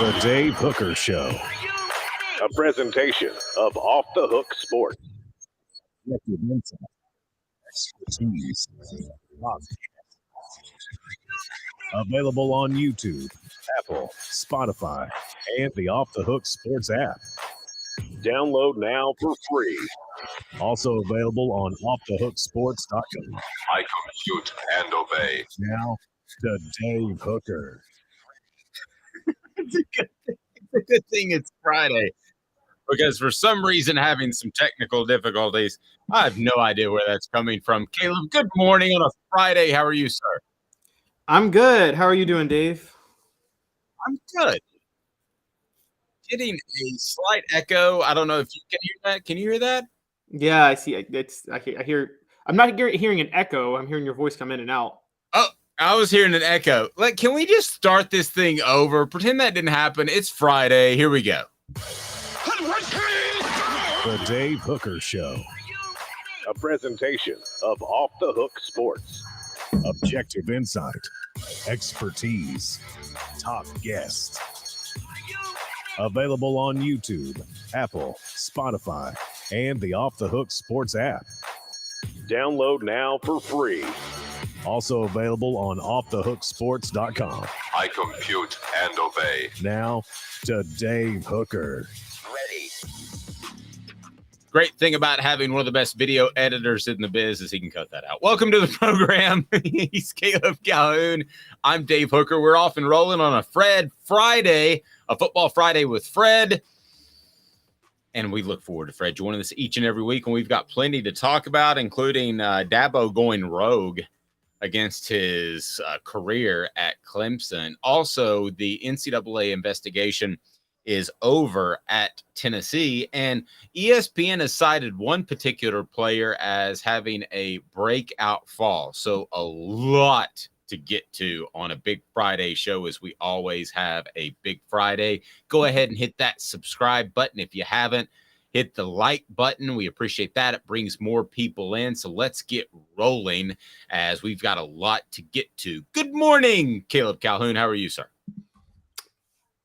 The Dave Hooker Show. A presentation of Off the Hook Sports. Expertise. Available on YouTube, Apple, Spotify, and the Off the Hook Sports app. Download now for free. Also available on offthehooksports.com. I compute and obey. Now to Dave Hooker. It's a good thing it's Friday, because for some reason having some technical difficulties. I have no idea where that's coming from. Caleb, good morning on a Friday. How are you, sir? I'm good. How are you doing, Dave? I'm good. Getting a slight echo. I don't know if you can hear that. Can you hear that? Yeah, I see. I hear. I'm not hearing an echo. I'm hearing your voice come in and out. Oh, I was hearing an echo. Like, can we just start this thing over? Pretend that didn't happen. It's Friday. Here we go. The Dave Hooker Show. A presentation of Off the Hook Sports. Objective insight, expertise, top guests. Available on YouTube, Apple, Spotify, and the Off the Hook Sports app. Download now for free. Also available on offthehooksports.com. I compute and obey. Now to Dave Hooker. Ready. Great thing about having one of the best video editors in the biz is he can cut that out. Welcome to the program. He's Caleb Calhoun. I'm Dave Hooker. We're off and rolling on a Fred Friday, a football Friday with Fred. And we look forward to Fred joining us each and every week. And we've got plenty to talk about, including Dabo going rogue against his career at Clemson. Also, the NCAA investigation is over at Tennessee, and ESPN has cited one particular player as having a breakout fall. So a lot to get to on a big Friday show, as we always have a big Friday. Go ahead and hit that subscribe button if you haven't. Hit the like button. We appreciate that. It brings more people in. So let's get rolling, as we've got a lot to get to. Good morning, Caleb Calhoun. How are you, sir?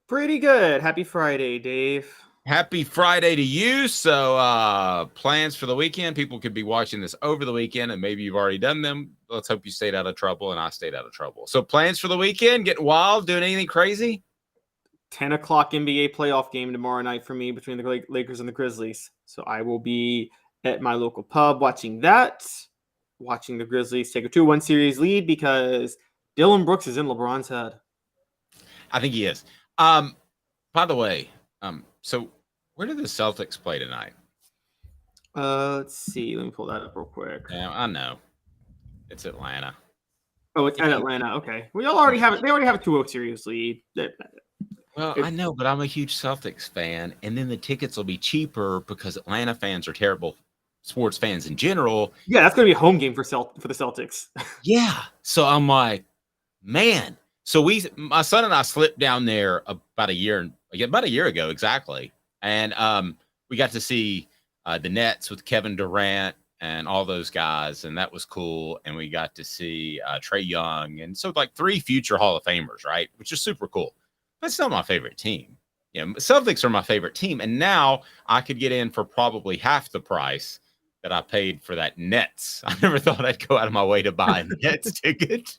Pretty good. Happy Friday, Dave. Happy Friday to you. So plans for the weekend. People could be watching this over the weekend, and maybe you've already done them. Let's hope you stayed out of trouble and I stayed out of trouble. So plans for the weekend, getting wild, doing anything crazy? 10 o'clock NBA playoff game tomorrow night for me between the Lakers and the Grizzlies. So I will be at my local pub watching that, watching the Grizzlies take a 2-1 series lead because Dylan Brooks is in LeBron's head. I think he is. By the way, so where do the Celtics play tonight? Let's see. Let me pull that up real quick. Yeah, I know. It's Atlanta. Oh, it's at Atlanta. Okay. They already have a 2-0 series lead. Well, I know, but I'm a huge Celtics fan, and then the tickets will be cheaper because Atlanta fans are terrible sports fans in general. Yeah, that's going to be a home game for the Celtics. Yeah. So I'm like, man. So my son and I slipped down there about a year ago, exactly. And we got to see the Nets with Kevin Durant and all those guys, and that was cool. And we got to see Trae Young, and so like 3 future Hall of Famers, right? Which is super cool. But it's not my favorite team. You know, Celtics are my favorite team, and now I could get in for probably half the price that I paid for that Nets. I never thought I'd go out of my way to buy a Nets ticket.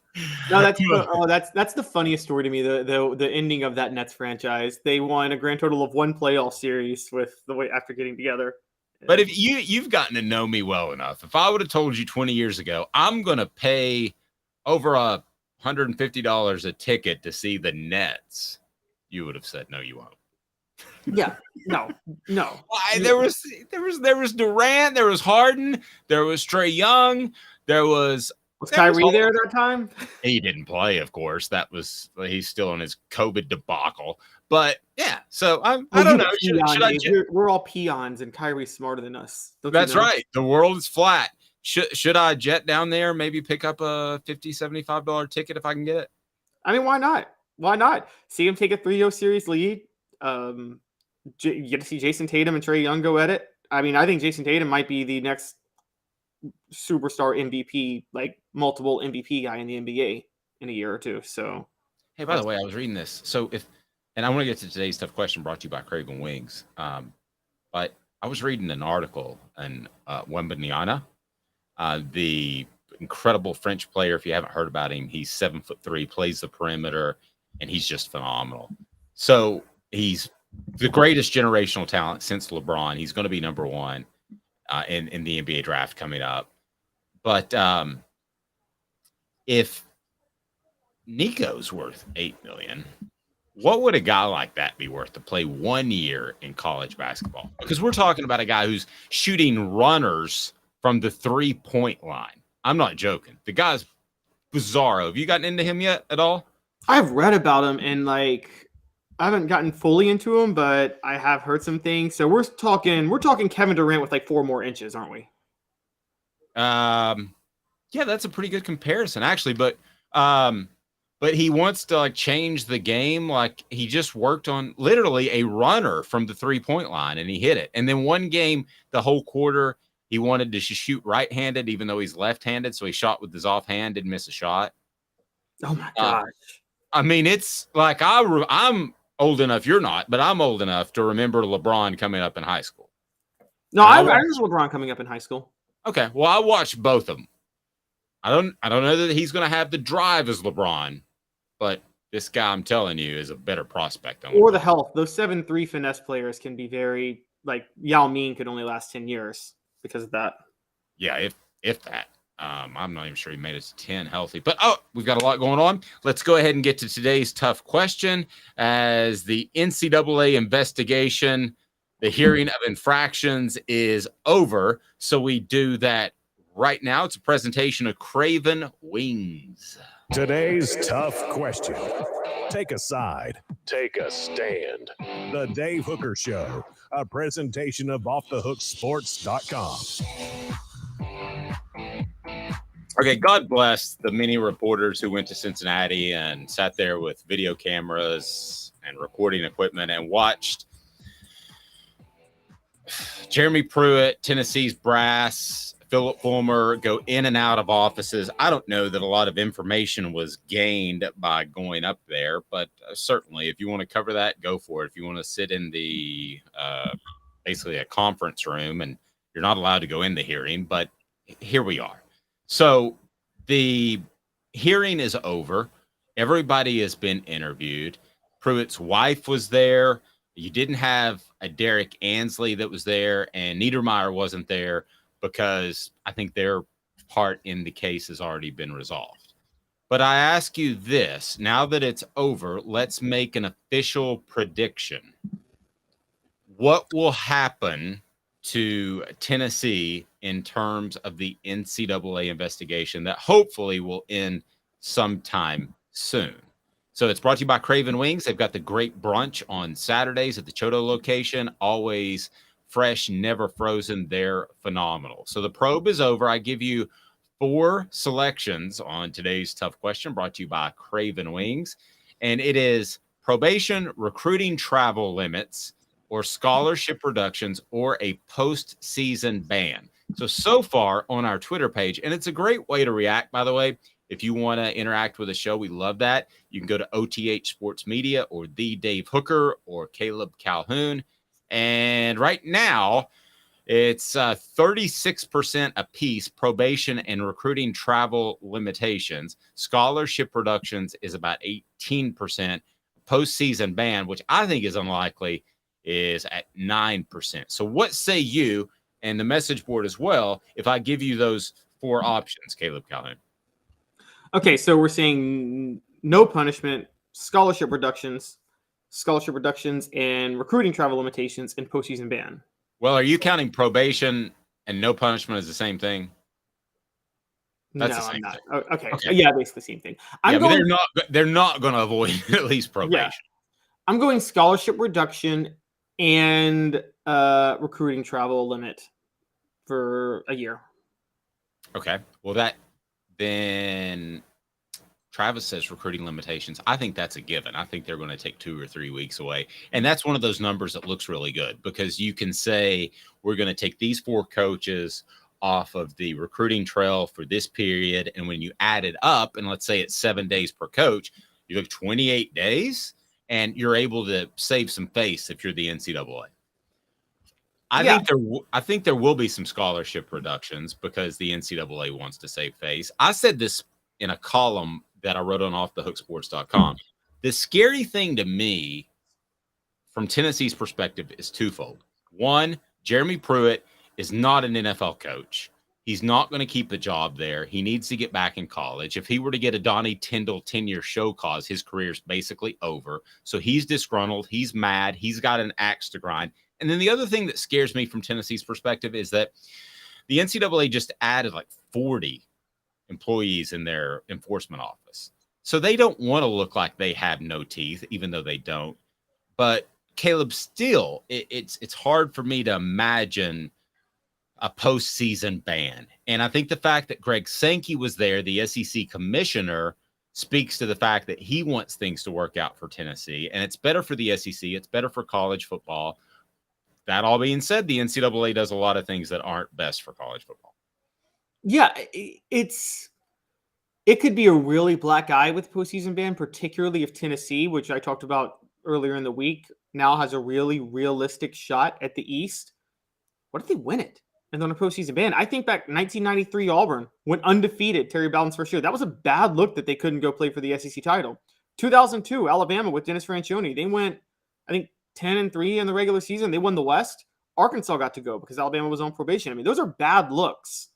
No, that's the funniest story to me. The ending of that Nets franchise. They won a grand total of 1 playoff series with the way after getting together. But if you've gotten to know me well enough, if I would have told you 20 years ago, I'm going to pay over $150 a ticket to see the Nets, you would have said, no, you won't. Yeah, no. There was Durant, there was Harden, there was Trae Young, was Kyrie there at that time? He didn't play, of course. He's still in his COVID debacle. But yeah, so I don't know. We're all peons, and Kyrie's smarter than us. That's right. The world is flat. Should I jet down there? Maybe pick up a $50, $75 ticket if I can get it. I mean, why not? Why not? See him take a 3-0 series lead. You get to see Jason Tatum and Trae Young go at it. I mean, I think Jason Tatum might be the next superstar MVP, like multiple MVP guy in the NBA in a year or two. So, hey, by the way, I was reading this. So and I want to get to today's tough question brought to you by Craven Wings. But I was reading an article on Wembanyama, the incredible French player. If you haven't heard about him, he's 7'3", plays the perimeter, and he's just phenomenal. So he's the greatest generational talent since LeBron. He's going to be number one in the NBA draft coming up. But if Nico's worth $8 million, what would a guy like that be worth to play 1 year in college basketball? Because we're talking about a guy who's shooting runners from the 3-point line. I'm not joking. The guy's bizarro. Have you gotten into him yet at all? I've read about him, and I haven't gotten fully into him, but I have heard some things. So we're talking Kevin Durant with 4 more inches, aren't we? Yeah, that's a pretty good comparison, actually. But he wants to change the game. He just worked on literally a runner from the 3-point line, and he hit it. And then one game, the whole quarter, he wanted to shoot right-handed, even though he's left-handed. So he shot with his offhand, didn't miss a shot. Oh my gosh! I mean, it's I'm old enough. You're not, but I'm old enough to remember LeBron coming up in high school. No, I remember LeBron coming up in high school. Okay, well, I watched both of them. I don't know that he's going to have the drive as LeBron, but this guy, I'm telling you, is a better prospect than Or LeBron. the health. Those 7'3" finesse players can be very Yao Ming could only last 10 years because of that. Yeah, if that. I'm not even sure he made it to 10 healthy. But, we've got a lot going on. Let's go ahead and get to today's tough question. As the NCAA investigation, the hearing of infractions is over. So we do that right now. It's a presentation of Craven Wings. Today's tough question. Take a side. Take a stand. The Dave Hooker Show, a presentation of offthehooksports.com. Okay, God bless the many reporters who went to Cincinnati and sat there with video cameras and recording equipment and watched Jeremy Pruitt, Tennessee's brass, Phillip Fulmer go in and out of offices. I don't know that a lot of information was gained by going up there, but certainly if you want to cover that, go for it. If you want to sit in the basically a conference room, and you're not allowed to go in the hearing, but here we are. So the hearing is over. Everybody has been interviewed. Pruitt's wife was there. You didn't have a Derek Ansley that was there, and Niedermeyer wasn't there because I think their part in the case has already been resolved. But I ask you this, now that it's over, let's make an official prediction. What will happen to Tennessee in terms of the NCAA investigation that hopefully will end sometime soon? So it's brought to you by Craven Wings. They've got the great brunch on Saturdays at the Choto location, always fresh, never frozen. They're phenomenal. So the probe is over. I give you 4 selections on today's tough question brought to you by Craven Wings. And it is probation, recruiting travel limits, or scholarship reductions, or a postseason ban. So far on our Twitter page, and it's a great way to react, by the way. If you want to interact with the show, we love that. You can go to OTH Sports Media or The Dave Hooker or Caleb Calhoun. And right now, it's 36% apiece, probation and recruiting travel limitations. Scholarship reductions is about 18%. Postseason ban, which I think is unlikely, is at 9%. So what say you, and the message board as well, if I give you those 4 options, Caleb Calhoun? Okay, so we're saying no punishment, scholarship reductions, and recruiting travel limitations, and postseason ban. Well, are you counting probation and no punishment as the same thing? That's the same I'm not. thing. Oh, okay. Yeah, basically the same thing. They're not going to avoid at least probation. Yeah. I'm going scholarship reduction and recruiting travel limit for a year. Okay. Well, then Travis says recruiting limitations. I think that's a given. I think they're going to take 2 or 3 weeks away. And that's one of those numbers that looks really good because you can say we're going to take these 4 coaches off of the recruiting trail for this period. And when you add it up, and let's say it's 7 days per coach, you look 28 days. and you're able to save some face if you're the NCAA. Yeah. I think there will be some scholarship reductions because the NCAA wants to save face. I said this in a column that I wrote on offthehooksports.com. The scary thing to me from Tennessee's perspective is twofold. One, Jeremy Pruitt is not an NFL coach. He's not going to keep the job there. He needs to get back in college. If he were to get a Donnie Tyndall 10-year show cause, his career's basically over. So he's disgruntled. He's mad. He's got an axe to grind. And then the other thing that scares me from Tennessee's perspective is that the NCAA just added like 40 employees in their enforcement office. So they don't want to look like they have no teeth, even though they don't. But Caleb, still, it's hard for me to imagine a postseason ban. And I think the fact that Greg Sankey was there, the SEC commissioner, speaks to the fact that he wants things to work out for Tennessee. And it's better for the SEC. It's better for college football. That all being said, the NCAA does a lot of things that aren't best for college football. Yeah, it could be a really black eye with postseason ban, particularly if Tennessee, which I talked about earlier in the week, now has a really realistic shot at the East. What if they win it and then a postseason ban? I think back 1993 Auburn went undefeated Terry Bowden's first year. That was a bad look that they couldn't go play for the SEC title. 2002 Alabama with Dennis Franchione. They went, I think, 10-3 in the regular season. They won the West. Arkansas got to go because Alabama was on probation. I mean, those are bad looks.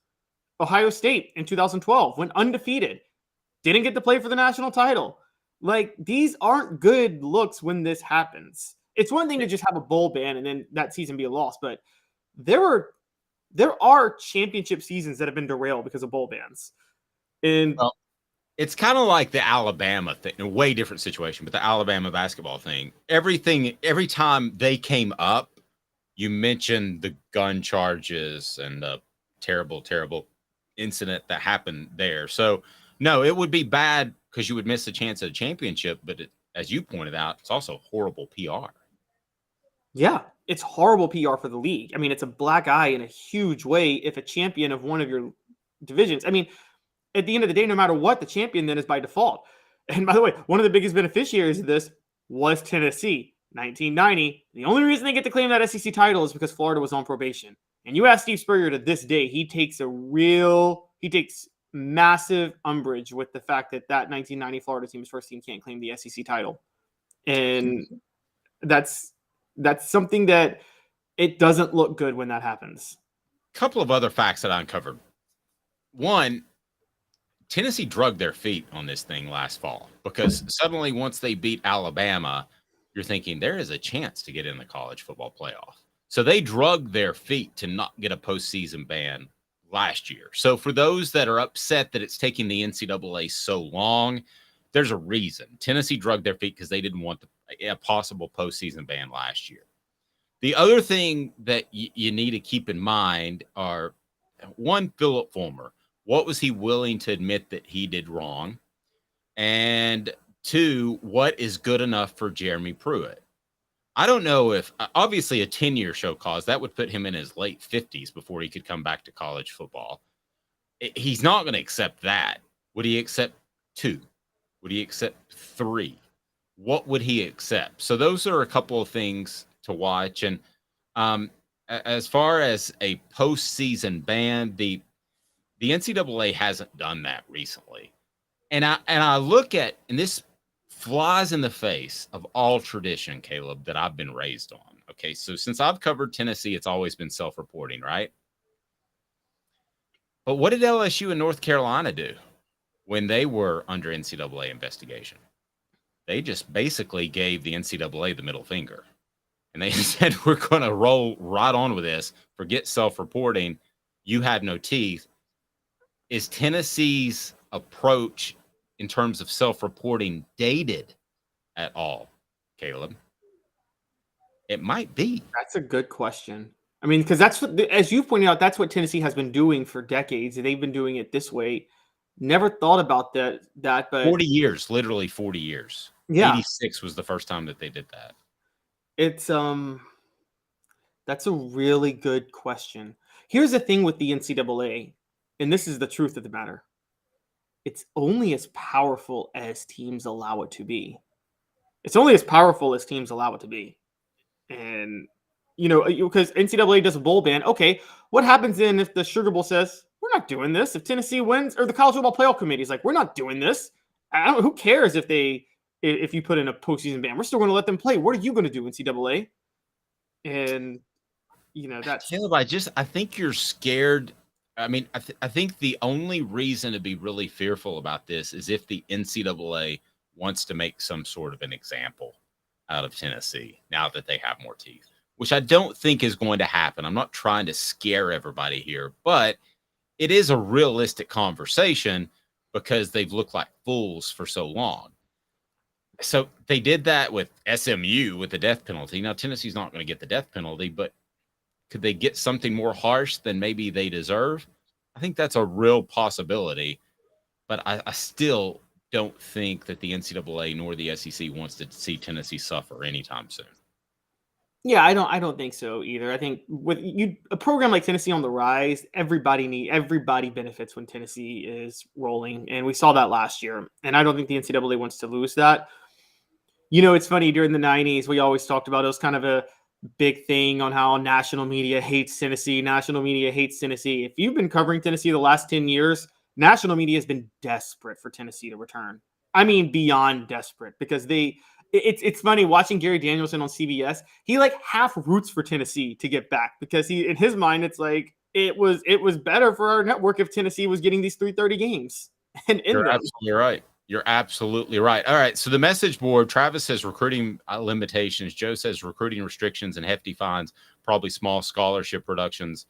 Ohio State in 2012 went undefeated. Didn't get to play for the national title. Like, these aren't good looks when this happens. It's one thing to just have a bowl ban and then that season be a loss, but there are championship seasons that have been derailed because of bowl bans. And it's kind of like the Alabama thing, a way different situation, but the Alabama basketball thing. Every time they came up, you mentioned the gun charges and the terrible, terrible incident that happened there. So, no, it would be bad because you would miss a chance at a championship, but as you pointed out, it's also horrible PR. Yeah, it's horrible PR for the league. I mean, it's a black eye in a huge way if a champion of one of your divisions. I mean, at the end of the day, no matter what, the champion then is by default. And by the way, one of the biggest beneficiaries of this was Tennessee. 1990. The only reason they get to claim that SEC title is because Florida was on probation. And you ask Steve Spurrier to this day, he takes massive umbrage with the fact that 1990 Florida team's first team can't claim the SEC title. And that's something that it doesn't look good when that happens. A couple of other facts that I uncovered. One, Tennessee drugged their feet on this thing last fall because suddenly once they beat Alabama, you're thinking there is a chance to get in the college football playoff. So they drugged their feet to not get a postseason ban last year. So for those that are upset that it's taking the NCAA so long, there's a reason. Tennessee drugged their feet because they didn't want a possible postseason ban last year. The other thing that you need to keep in mind are, one, Phillip Fulmer. What was he willing to admit that he did wrong? And two, what is good enough for Jeremy Pruitt? I don't know if, obviously a 10-year show cause, that would put him in his late 50s before he could come back to college football. He's not going to accept that. Would he accept 2? Would he accept 3? What would he accept? So those are a couple of things to watch. And as far as a postseason ban, the NCAA hasn't done that recently. And I look at, and this flies in the face of all tradition, Caleb, that I've been raised on. Okay, so since I've covered Tennessee, it's always been self-reporting, right? But what did LSU and North Carolina do when they were under NCAA investigation? They just basically gave the NCAA the middle finger. And they said, we're going to roll right on with this. Forget self-reporting. You have no teeth. Is Tennessee's approach in terms of self-reporting dated at all, Caleb? It might be. That's a good question. I mean, because that's what, as you pointed out, that's what Tennessee has been doing for decades. They've been doing it this way. Never thought about that, but 40 years, literally 40 years. Yeah. 86 was the first time that they did that. It's that's a really good question. Here's the thing with the NCAA, and this is the truth of the matter. It's only as powerful as teams allow it to be. It's only as powerful as teams allow it to be. And, because NCAA does a bowl ban. Okay, what happens then if the Sugar Bowl says, we're not doing this? If Tennessee wins, or the College Football Playoff Committee is like, we're not doing this. Who cares if you put in a postseason ban? We're still going to let them play. What are you going to do, NCAA? And, that's... Caleb, I think you're scared. I mean, I think the only reason to be really fearful about this is if the NCAA wants to make some sort of an example out of Tennessee now that they have more teeth, which I don't think is going to happen. I'm not trying to scare everybody here, but it is a realistic conversation because they've looked like fools for so long. So they did that with SMU with the death penalty. Now, Tennessee's not going to get the death penalty, but could they get something more harsh than maybe they deserve? I think that's a real possibility, but I still don't think that the NCAA nor the SEC wants to see Tennessee suffer anytime soon. Yeah, I don't think so either. I think with a program like Tennessee on the rise, everybody benefits when Tennessee is rolling, and we saw that last year. And I don't think the NCAA wants to lose that. It's funny, during the 90s, we always talked about it was kind of a big thing on how national media hates Tennessee. National media hates Tennessee. If you've been covering Tennessee the last 10 years, national media has been desperate for Tennessee to return. I mean, beyond desperate, because it's funny watching Gary Danielson on CBS. He like half roots for Tennessee to get back because in his mind, it's like it was better for our network if Tennessee was getting these 3:30 games. And You're absolutely right. You're absolutely right. All right. So the message board, Travis says recruiting limitations. Joe says recruiting restrictions and hefty fines, probably small scholarship reductions.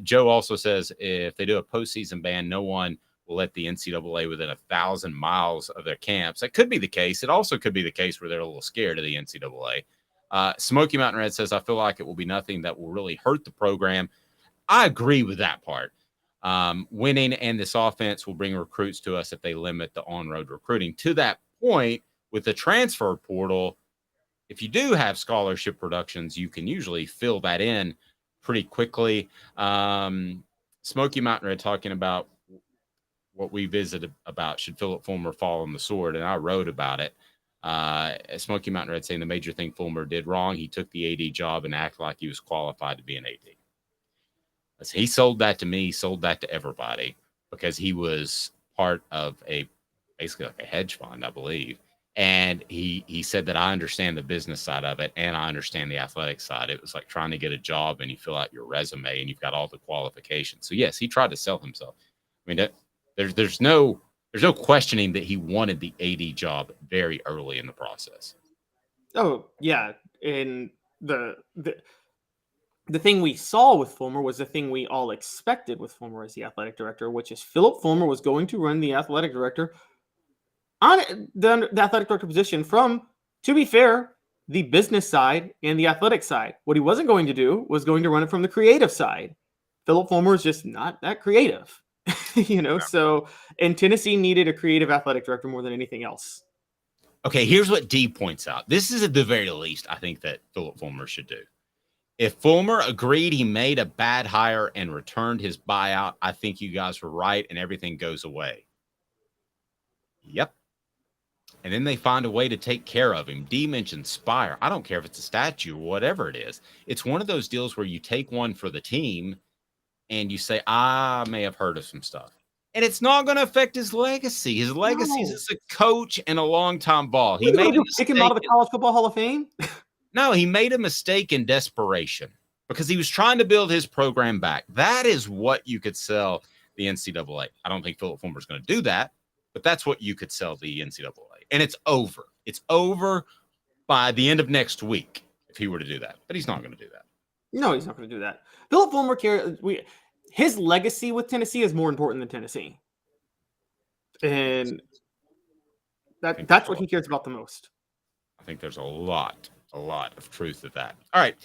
Joe also says if they do a postseason ban, no one will let the NCAA within 1,000 miles of their camps. That could be the case. It also could be the case where they're a little scared of the NCAA. Smoky Mountain Red says, I feel like it will be nothing that will really hurt the program. I agree with that part. Winning and this offense will bring recruits to us if they limit the on-road recruiting. To that point, with the transfer portal, if you do have scholarship reductions, you can usually fill that in pretty quickly. Smoky Mountain Red talking about what we visited about, should Phillip Fulmer fall on the sword, and I wrote about it. Smoky Mountain Red saying the major thing Fulmer did wrong, he took the AD job and acted like he was qualified to be an AD. He sold that to me, sold that to everybody, because he was part of basically like a hedge fund, I believe. And he said that I understand the business side of it and I understand the athletic side. It was like trying to get a job and you fill out your resume and you've got all the qualifications. So yes, he tried to sell himself. I mean, there's no questioning that he wanted the AD job very early in the process. Oh yeah, and the thing we saw with Fulmer was the thing we all expected with Fulmer as the athletic director, which is Phillip Fulmer was going to run the athletic director on the athletic director position from, to be fair, the business side and the athletic side. What he wasn't going to do was going to run it from the creative side. Phillip Fulmer is just not that creative, So, and Tennessee needed a creative athletic director more than anything else. Okay, here's what D points out. This is at the very least I think that Phillip Fulmer should do. If Fulmer agreed he made a bad hire and returned his buyout, I think you guys were right and everything goes away. Yep. And then they find a way to take care of him. D mentioned Spire. I don't care if it's a statue or whatever it is. It's one of those deals where you take one for the team and you say, I may have heard of some stuff. And it's not going to affect his legacy. His legacy is as a coach and a longtime ball. He made kick him out of the College Football Hall of Fame? No, he made a mistake in desperation because he was trying to build his program back. That is what you could sell the NCAA. I don't think Phillip Fulmer is going to do that, but that's what you could sell the NCAA. And it's over. It's over by the end of next week if he were to do that. But he's not going to do that. No, he's not going to do that. Phillip Fulmer his legacy with Tennessee is more important than Tennessee. And that's what he cares about the most. I think there's a lot of truth to that. All right.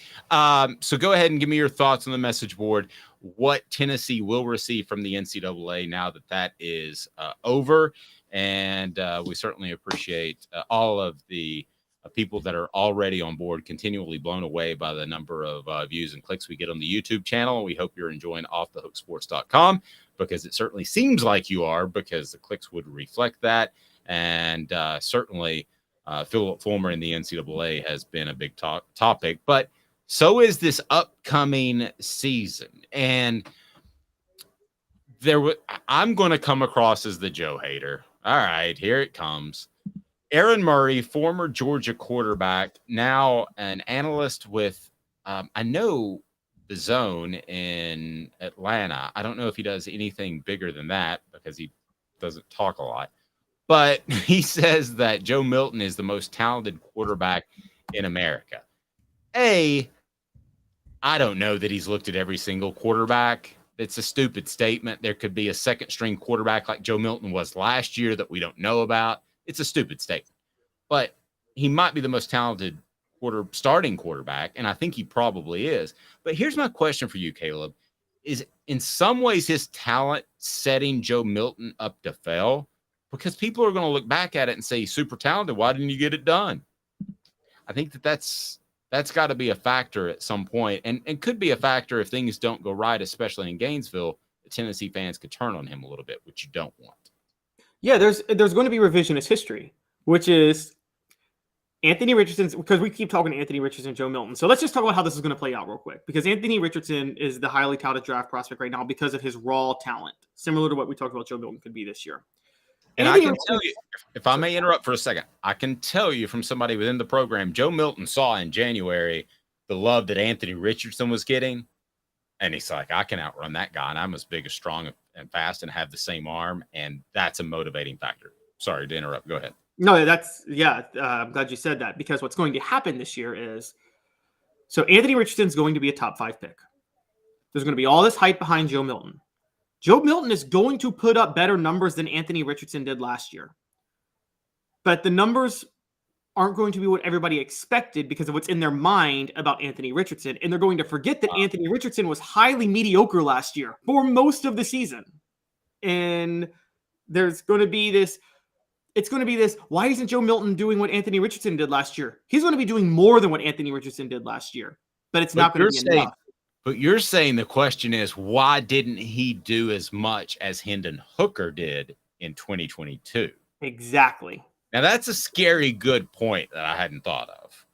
So go ahead and give me your thoughts on the message board. What Tennessee will receive from the NCAA now that is over. And we certainly appreciate all of the people that are already on board, continually blown away by the number of views and clicks we get on the YouTube channel. We hope you're enjoying offthehooksports.com because it certainly seems like you are, because the clicks would reflect that. And certainly Phillip Fulmer in the NCAA has been a big topic, but so is this upcoming season. And I'm going to come across as the Joe hater. All right, here it comes. Aaron Murray, former Georgia quarterback, now an analyst with, I know, the Zone in Atlanta. I don't know if he does anything bigger than that because he doesn't talk a lot. But he says that Joe Milton is the most talented quarterback in America. I don't know that he's looked at every single quarterback. It's a stupid statement. There could be a second-string quarterback like Joe Milton was last year that we don't know about. It's a stupid statement. But he might be the most talented starting quarterback, and I think he probably is. But here's my question for you, Caleb. Is in some ways his talent setting Joe Milton up to fail? Because people are going to look back at it and say, he's super talented. Why didn't you get it done? I think that's got to be a factor at some point, and could be a factor if things don't go right, especially in Gainesville. The Tennessee fans could turn on him a little bit, which you don't want. Yeah, there's going to be revisionist history, which is Anthony Richardson, because we keep talking to Anthony Richardson, Joe Milton. So let's just talk about how this is going to play out real quick, because Anthony Richardson is the highly touted draft prospect right now because of his raw talent, similar to what we talked about Joe Milton could be this year. And I can tell you, if I may interrupt for a second, I can tell you from somebody within the program, Joe Milton saw in January the love that Anthony Richardson was getting. And he's like, I can outrun that guy. And I'm as big, as strong, and fast, and have the same arm. And that's a motivating factor. Sorry to interrupt. Go ahead. No, I'm glad you said that, because what's going to happen this year is, so Anthony Richardson's going to be a top 5 pick. There's going to be all this hype behind Joe Milton. Joe Milton is going to put up better numbers than Anthony Richardson did last year. But the numbers aren't going to be what everybody expected because of what's in their mind about Anthony Richardson. And they're going to forget that Anthony Richardson was highly mediocre last year for most of the season. And there's going to be this, why isn't Joe Milton doing what Anthony Richardson did last year? He's going to be doing more than what Anthony Richardson did last year. But it's not going to be enough. But you're saying the question is, why didn't he do as much as Hendon Hooker did in 2022? Exactly. Now, that's a scary good point that I hadn't thought of.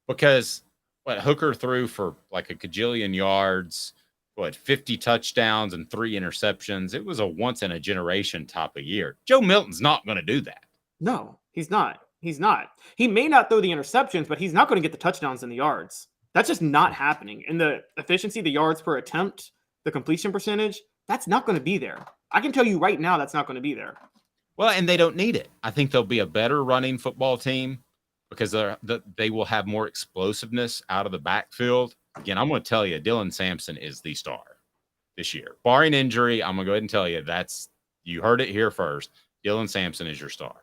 Because Hooker threw for like a gajillion yards, 50 touchdowns and 3 interceptions. It was a once-in-a-generation type of year. Joe Milton's not going to do that. No, he's not. He's not. He may not throw the interceptions, but he's not going to get the touchdowns and the yards. That's just not happening. And the efficiency, the yards per attempt, the completion percentage, that's not going to be there. I can tell you right now that's not going to be there. Well, and they don't need it. I think they'll be a better running football team because they will have more explosiveness out of the backfield. Again, I'm going to tell you, Dylan Sampson is the star this year. Barring injury, I'm going to go ahead and tell you you heard it here first. Dylan Sampson is your star.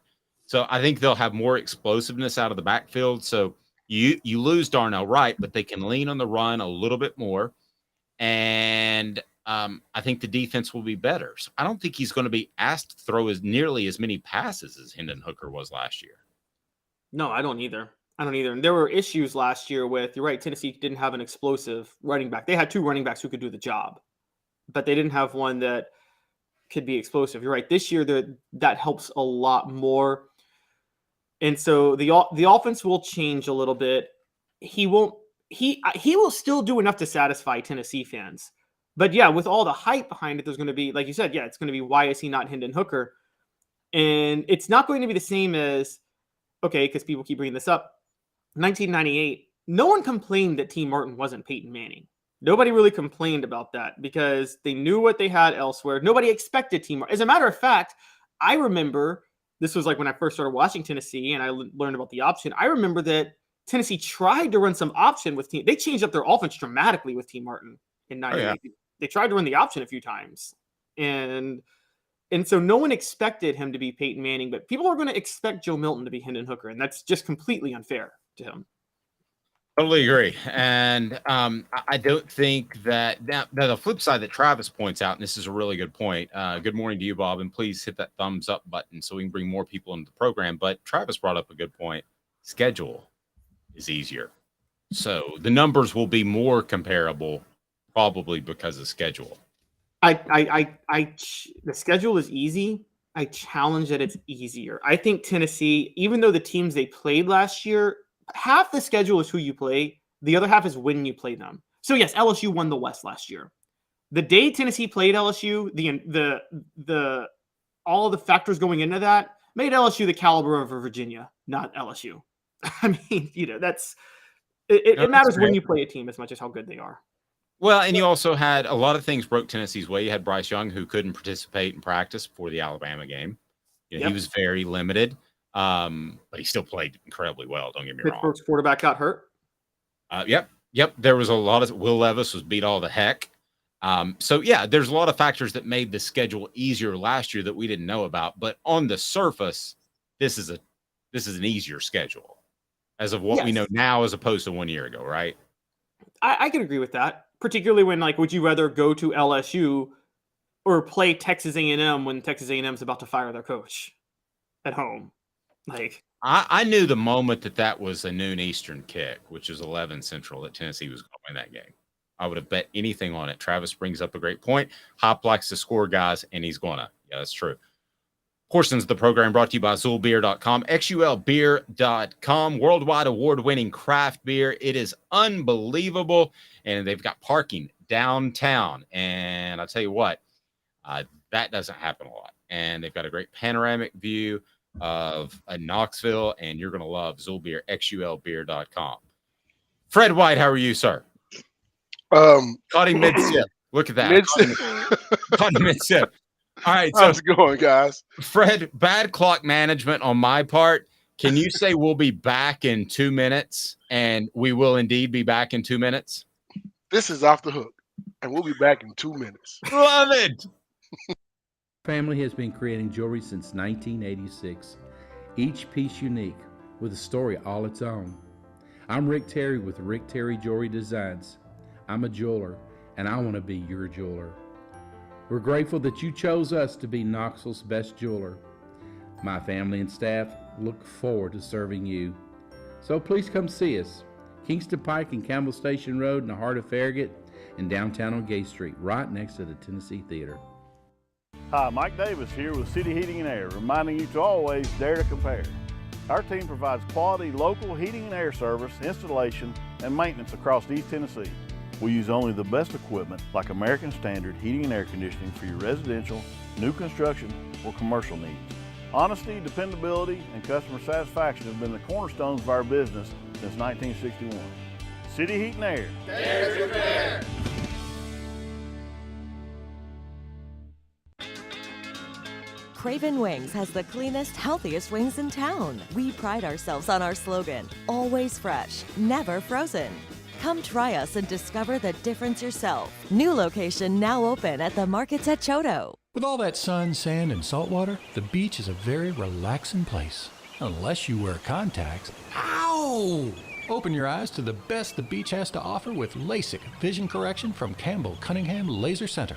So I think they'll have more explosiveness out of the backfield. So you lose Darnell Wright, but they can lean on the run a little bit more. And I think the defense will be better. So I don't think he's going to be asked to throw nearly as many passes as Hendon Hooker was last year. No, I don't either. And there were issues last year with, you're right, Tennessee didn't have an explosive running back. They had 2 running backs who could do the job, but they didn't have one that could be explosive. You're right. This year, that helps a lot more. And so the offense will change a little bit. He will still do enough to satisfy Tennessee fans. But yeah, with all the hype behind it, there's going to be, like you said, it's going to be, why is he not Hendon Hooker? And it's not going to be the same as, okay, because people keep bringing this up. 1998, no one complained that T. Martin wasn't Peyton Manning. Nobody really complained about that because they knew what they had elsewhere. Nobody expected T. Martin. As a matter of fact, I remember, this was like when I first started watching Tennessee and I learned about the option. I remember that Tennessee tried to run some option with T. They changed up their offense dramatically with T. Martin in 98. Oh, yeah. They tried to run the option a few times. And so no one expected him to be Peyton Manning, but people are going to expect Joe Milton to be Hendon Hooker, and that's just completely unfair to him. Totally agree. And I don't think that now the flip side that Travis points out, and this is a really good point. Good morning to you, Bob, and please hit that thumbs up button so we can bring more people into the program. But Travis brought up a good point. Schedule is easier. So the numbers will be more comparable probably because of schedule. The schedule is easy, I challenge that it's easier. I think Tennessee, even though the teams they played last year, half the schedule is who you play, the other half is when you play them. So yes, LSU won the West last year. The day Tennessee played LSU, the all of the factors going into that made LSU the caliber of Virginia, not LSU. I mean, that's it matters when you play a team as much as how good they are. Well, and you also had a lot of things broke Tennessee's way. You had Bryce Young, who couldn't participate in practice for the Alabama game. He was very limited, but he still played incredibly well. Don't get me wrong. Pittsburgh's quarterback got hurt. Yep. There was a lot of Will Levis was beat all the heck. There's a lot of factors that made the schedule easier last year that we didn't know about. But on the surface, this is an easier schedule as of what we know now, as opposed to 1 year ago, right? I can agree with that. Particularly when, would you rather go to LSU or play Texas A&M when Texas A&M is about to fire their coach at home? I knew the moment that was a noon Eastern kick, which is 11 Central, that Tennessee was going to win that game. I would have bet anything on it. Travis brings up a great point. Hop likes to score, guys, and he's going to. Yeah, that's true. Portions of the program brought to you by Zulbeer.com, xulbeer.com, worldwide award-winning craft beer. It is unbelievable, and they've got parking downtown. And I'll tell you what, that doesn't happen a lot. And they've got a great panoramic view of Knoxville, and you're going to love Zulbeer, xulbeer.com. Fred White, how are you, sir? Caught him mid-sip. Look at that. Caught him mid-sip. All right, so how's it going, guys? Fred, bad clock management on my part. Can you say we'll be back in 2 minutes, and we will indeed be back in 2 minutes? This is Off the Hook, and we'll be back in 2 minutes. Love it. Family has been creating jewelry since 1986, each piece unique with a story all its own. I'm Rick Terry with Rick Terry Jewelry Designs. I'm a jeweler, and I want to be your jeweler. We're grateful that you chose us to be Knoxville's best jeweler. My family and staff look forward to serving you. So please come see us. Kingston Pike and Campbell Station Road in the heart of Farragut, and downtown on Gay Street, right next to the Tennessee Theater. Hi, Mike Davis here with City Heating and Air, reminding you to always dare to compare. Our team provides quality local heating and air service, installation, and maintenance across East Tennessee. We use only the best equipment like American Standard heating and air conditioning for your residential, new construction, or commercial needs. Honesty, dependability, and customer satisfaction have been the cornerstones of our business since 1961. City Heat and Air. Dare to compare. Craven Wings has the cleanest, healthiest wings in town. We pride ourselves on our slogan, always fresh, never frozen. Come try us and discover the difference yourself. New location now open at the Markets at Choto. With all that sun, sand, and salt water, the beach is a very relaxing place. Unless you wear contacts. Ow! Open your eyes to the best the beach has to offer with LASIK vision correction from Campbell Cunningham Laser Center.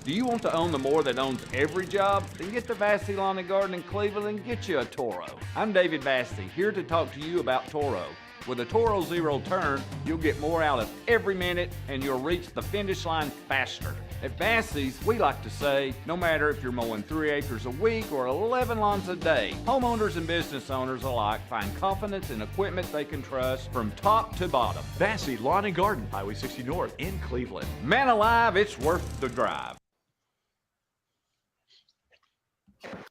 Do you want to own the more that owns every job? Then get to Vassy Lawn and Garden in Cleveland and get you a Toro. I'm David Vassy, here to talk to you about Toro. With a Toro Zero Turn, you'll get more out of every minute and you'll reach the finish line faster. At Vassy's, we like to say, no matter if you're mowing 3 acres a week or 11 lawns a day, homeowners and business owners alike find confidence in equipment they can trust from top to bottom. Vassy Lawn and Garden, Highway 60 North in Cleveland. Man alive, it's worth the drive.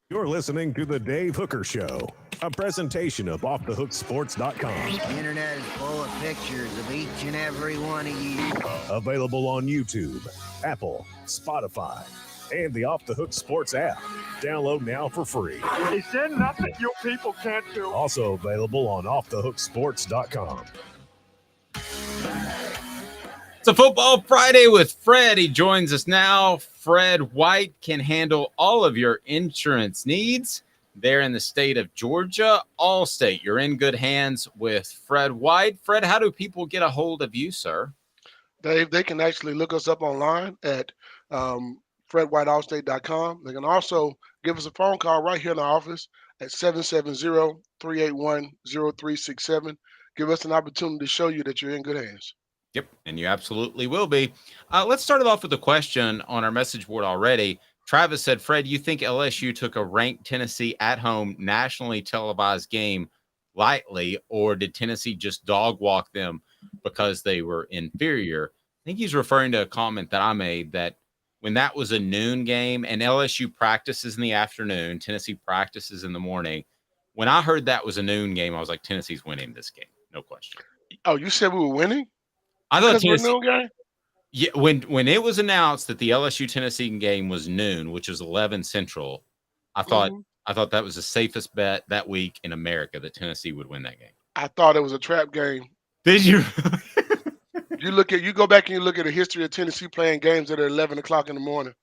You're listening to The Dave Hooker Show, a presentation of OffTheHookSports.com. The internet is full of pictures of each and every one of you. Available on YouTube, Apple, Spotify, and the Off the Hook Sports app. Download now for free. Is there nothing you people can't do? Also available on OffTheHookSports.com. It's a Football Friday with Fred. He joins us now. Fred White can handle all of your insurance needs there in the state of Georgia. Allstate, you're in good hands with Fred White. Fred, how do people get a hold of you, sir? Dave, they can actually look us up online at fredwhiteallstate.com. They can also give us a phone call right here in the office at 770-381-0367. Give us an opportunity to show you that you're in good hands. Yep, and you absolutely will be. Let's start it off with a question on our message board already. Travis said, Fred, you think LSU took a ranked Tennessee at home nationally televised game lightly, or did Tennessee just dog walk them because they were inferior? I think he's referring to a comment that I made that when that was a noon game and LSU practices in the afternoon, Tennessee practices in the morning. When I heard that was a noon game, I was like, Tennessee's winning this game. No question. Oh, you said we were winning? I thought Because we're Tennessee. noon game? Yeah, when it was announced that the LSU Tennessee game was noon, which was 11 Central, I thought that was the safest bet that week in America that Tennessee would win that game. I thought it was a trap game. Did you? You go back and you look at the history of Tennessee playing games that are 11 o'clock in the morning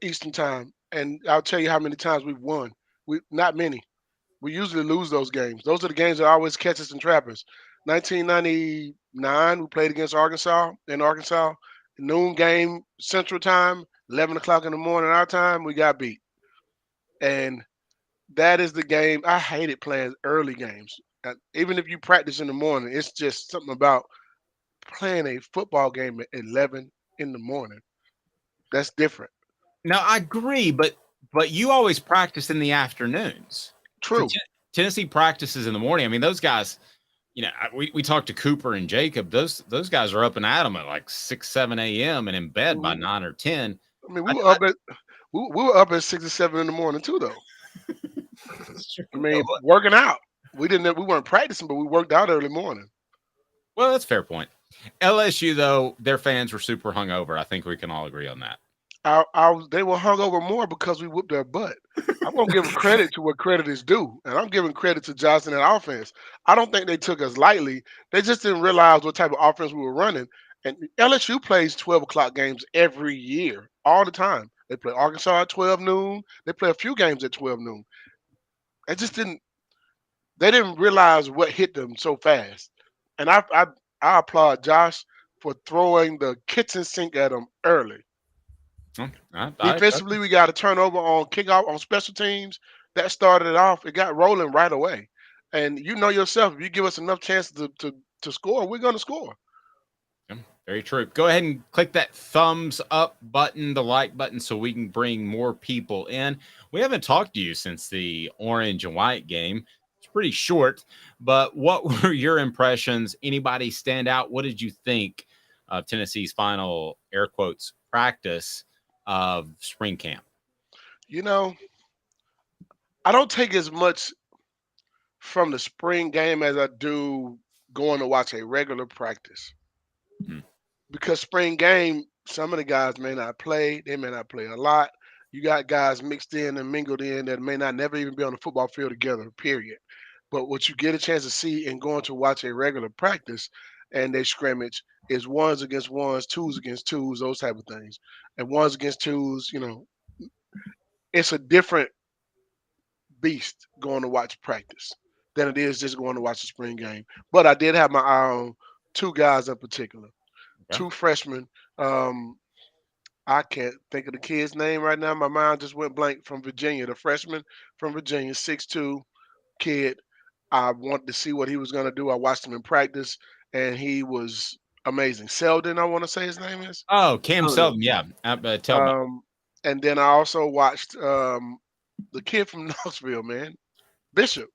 Eastern time, and I'll tell you how many times we've won. Not many. We usually lose those games. Those are the games that always catch us and trap us. 1999, we played against Arkansas in Arkansas. Noon game, Central Time, 11 o'clock in the morning our time, we got beat. And that is the game. I hated playing early games. Even if you practice in the morning, it's just something about playing a football game at 11 in the morning. That's different. No, I agree, but you always practice in the afternoons. True. Tennessee practices in the morning. I mean, those guys, we talked to Cooper and Jacob. Those guys are up and at them at like 6, 7 a.m. and in bed by 9 or 10. I mean, we were up at 6 or 7 in the morning too, though. I mean, working out. We weren't practicing, but we worked out early morning. Well, that's a fair point. LSU, though, their fans were super hungover. I think we can all agree on that. They were hungover more because we whooped their butt. I'm going to give credit to what credit is due, and I'm giving credit to Johnson and offense. I don't think they took us lightly. They just didn't realize what type of offense we were running. And LSU plays 12 o'clock games every year, all the time. They play Arkansas at 12 noon. They play a few games at 12 noon. They didn't realize what hit them so fast. And I applaud for throwing the kitchen sink at them early. Defensively, we got a turnover on kickoff on special teams. That started it off. It got rolling right away. And you know yourself, if you give us enough chances to score, we're going to score. Very true. Go ahead and click that thumbs up button, the like button, so we can bring more people in. We haven't talked to you since the orange and white game. It's pretty short, but what were your impressions? Anybody stand out? What did you think of Tennessee's final, air quotes, practice of spring camp? I don't take as much from the spring game as I do going to watch a regular practice. Because spring game, some of the guys may not play. They may not play a lot. You got guys mixed in and mingled in that may not never even be on the football field together, period. But what you get a chance to see in going to watch a regular practice and they scrimmage is ones against ones, twos against twos, those type of things. And ones against twos, it's a different beast going to watch practice than it is just going to watch the spring game. But I did have my eye on two guys in particular. Two freshmen. I can't think of the kid's name right now. My mind just went blank. From Virginia, the freshman from Virginia, 6'2" kid. I wanted to see what he was going to do. I watched him in practice, and he was amazing. Selden, I want to say his name is. Oh, Cam Selden, yeah. Tell me. And then I also watched the kid from Knoxville, man, Bishop.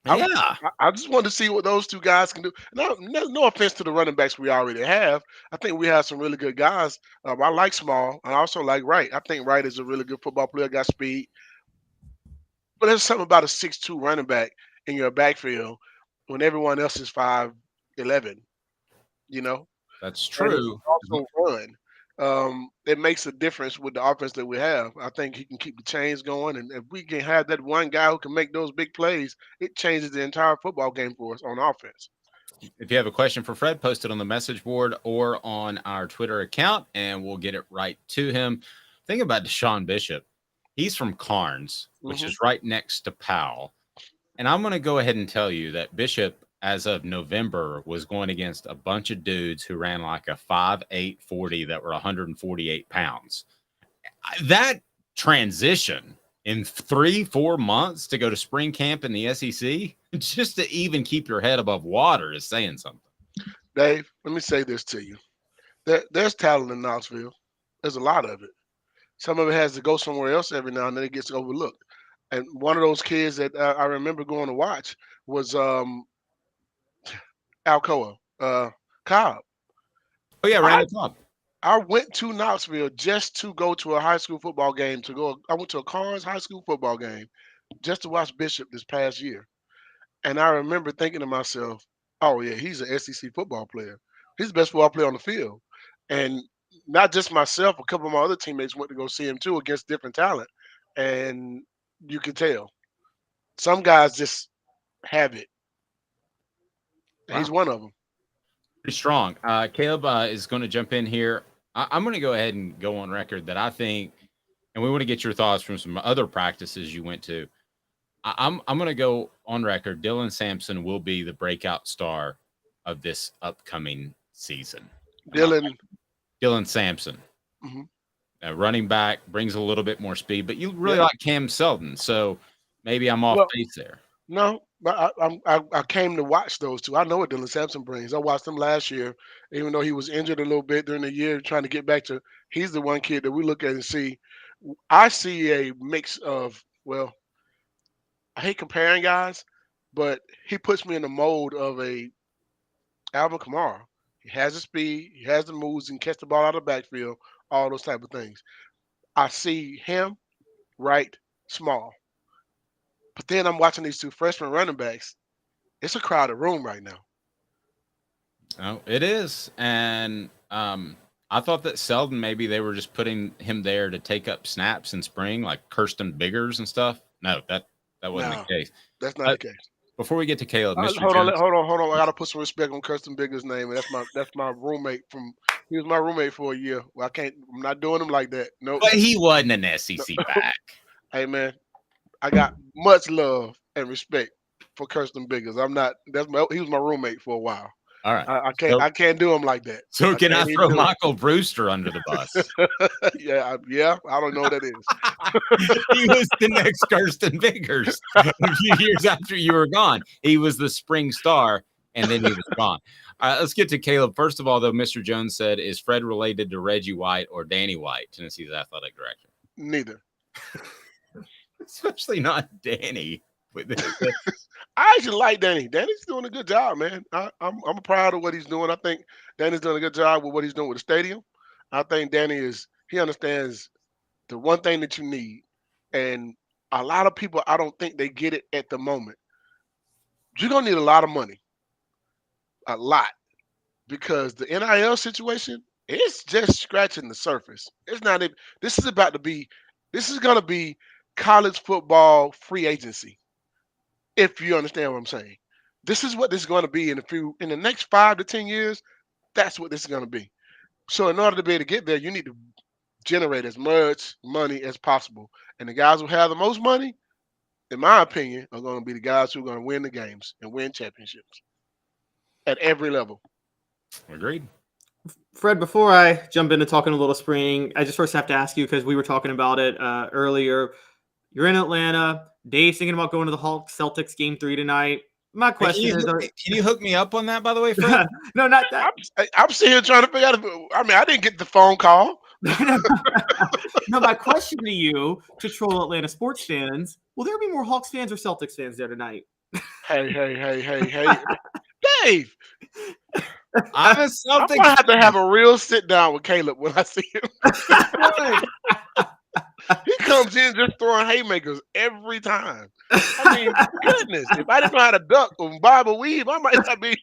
Yeah. I just wanted to see what those two guys can do. No offense to the running backs we already have. I think we have some really good guys. I like Small. I also like Wright. I think Wright is a really good football player, got speed. But there's something about a 6'2" running back in your backfield when everyone else is 5'11", That's true. Also run. It makes a difference with the offense that we have. I think he can keep the chains going, and if we can have that one guy who can make those big plays, it changes the entire football game for us on offense. If you have a question for Fred, post it on the message board or on our Twitter account, and we'll get it right to him. Think about Deshaun Bishop. He's from Carnes, which is right next to Powell. And I'm going to go ahead and tell you that Bishop, as of November, was going against a bunch of dudes who ran like a 5'8" 40 that were 148 pounds. That transition in 3-4 months to go to spring camp in the SEC, just to even keep your head above water, is saying something. Dave, let me say this to you. There's talent in Knoxville. There's a lot of it. Some of it has to go somewhere else every now and then. It gets overlooked. And one of those kids that I remember going to watch was Alcoa, Cobb. Oh yeah, Randall Cobb. I went to Knoxville just to go to a high school football game. I went to a Carnes high school football game just to watch Bishop this past year. And I remember thinking to myself, oh, yeah, he's an SEC football player. He's the best football player on the field. And not just myself, a couple of my other teammates went to go see him too against different talent. And you can tell. Some guys just have it. Wow. He's one of them. Pretty strong. Caleb is going to jump in here. I'm going to go ahead and go on record that I think, and we want to get your thoughts from some other practices you went to. I'm going to go on record. Dylan Sampson will be the breakout star of this upcoming season. Dylan Sampson. Mm-hmm. Running back, brings a little bit more speed, but you really like Cam Selden, so maybe I'm off base there. No, but I came to watch those two. I know what Dylan Sampson brings. I watched him last year, even though he was injured a little bit during the year, trying to get back to. He's the one kid that we look at and see. I see a mix of, well, I hate comparing guys, but he puts me in the mold of a Alvin Kamara. He has the speed, he has the moves, he can catch the ball out of the backfield, all those type of things. I see him right small. But then I'm watching these two freshman running backs. It's a crowded room right now. Oh, it is. And I thought that Selden, maybe they were just putting him there to take up snaps in spring, like Kirsten Biggers and stuff. No, that wasn't the case. That's not the case. Before we get to Caleb, Mr. Hold Jones. on. I gotta put some respect on Kirsten Biggers' name. And that's my roommate he was my roommate for a year. Well, I'm not doing him like that. No. But he wasn't an SEC back. Hey man, I got much love and respect for Kirsten Biggers. He was my roommate for a while. All right. I can't do him like that. So can I throw Michael Brewster under the bus? yeah. I don't know what that is. He was the next Kirsten Biggers a few years after you were gone. He was the spring star, and then he was gone. Let's get to Caleb. First of all, though, Mr. Jones said, is Fred related to Reggie White or Danny White, Tennessee's athletic director? Neither. Especially not Danny. I actually like Danny. Danny's doing a good job, man. I'm proud of what he's doing. I think Danny's doing a good job with what he's doing with the stadium. I think Danny he understands the one thing that you need. And a lot of people, I don't think they get it at the moment. You're going to need a lot of money. A lot. Because the NIL situation, it's just scratching the surface. It's not even, this is going to be college football free agency. If you understand what I'm saying. This is what this is going to be in the next 5 to 10 years. That's what this is going to be. So in order to be able to get there, you need to generate as much money as possible. And the guys who have the most money, in my opinion, are going to be the guys who are going to win the games and win championships at every level. Agreed. Fred, before I jump into talking a little spring, I just first have to ask you, because we were talking about it earlier. You're in Atlanta. Dave's thinking about going to the Hawks Celtics game 3 tonight. My question is, can you hook me up on that, by the way, Fred? No, not that. I'm sitting here trying to figure out. I didn't get the phone call. No, my question to you, to troll Atlanta sports fans, will there be more Hawks fans or Celtics fans there tonight? Hey. Dave. I'm a Celtics. I'm going to have a real sit down with Caleb when I see him. He comes in just throwing haymakers every time. I mean, goodness, if I didn't know how to duck or bob or weave, I might not be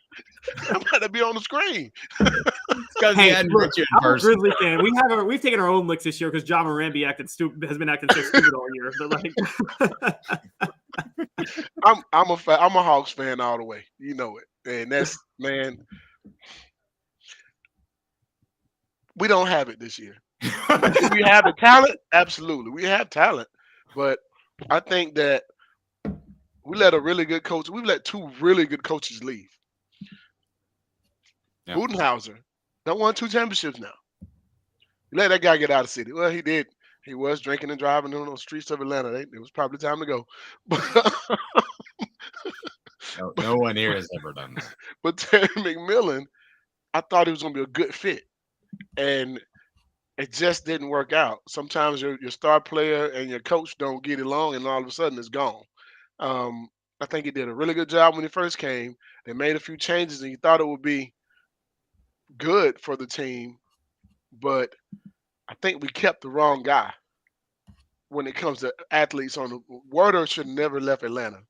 on the screen. Hey, look, I'm a Grizzly fan. We've taken our own licks this year because John Moran has been acting so stupid all year. But I'm a Hawks fan all the way. You know it, and that's, man. We don't have it this year. We have the talent, absolutely. We have talent, but I think that we let a really good coach. We've let 2 really good coaches leave. Yeah. Budenhauser done won 2 championships now. You let that guy get out of the city. Well, he did. He was drinking and driving on the streets of Atlanta. It was probably time to go. No one here has ever done that. But Terry McMillan, I thought he was going to be a good fit, and it just didn't work out. Sometimes your star player and your coach don't get along, and all of a sudden it's gone. Um, I think he did a really good job when he first came. They made a few changes, and he thought it would be good for the team, but I think we kept the wrong guy when it comes to athletes. On the Werder should never left Atlanta.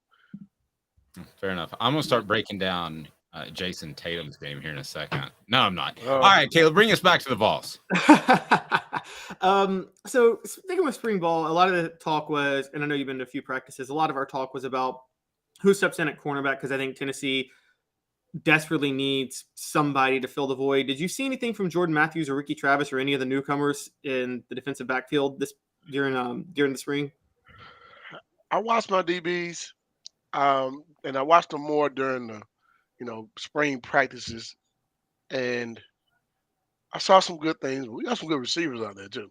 Fair enough. I'm gonna start breaking down Jason Tatum's game here in a second. No, I'm not. Oh. All right, Caleb, bring us back to the Vols. So sticking with spring ball, a lot of the talk was, and I know you've been to a few practices, a lot of our talk was about who steps in at cornerback, because I think Tennessee desperately needs somebody to fill the void. Did you see anything from Jordan Matthews or Ricky Travis or any of the newcomers in the defensive backfield during the spring? I watched my DBs, and I watched them more during the spring practices, and I saw some good things. We got some good receivers out there too.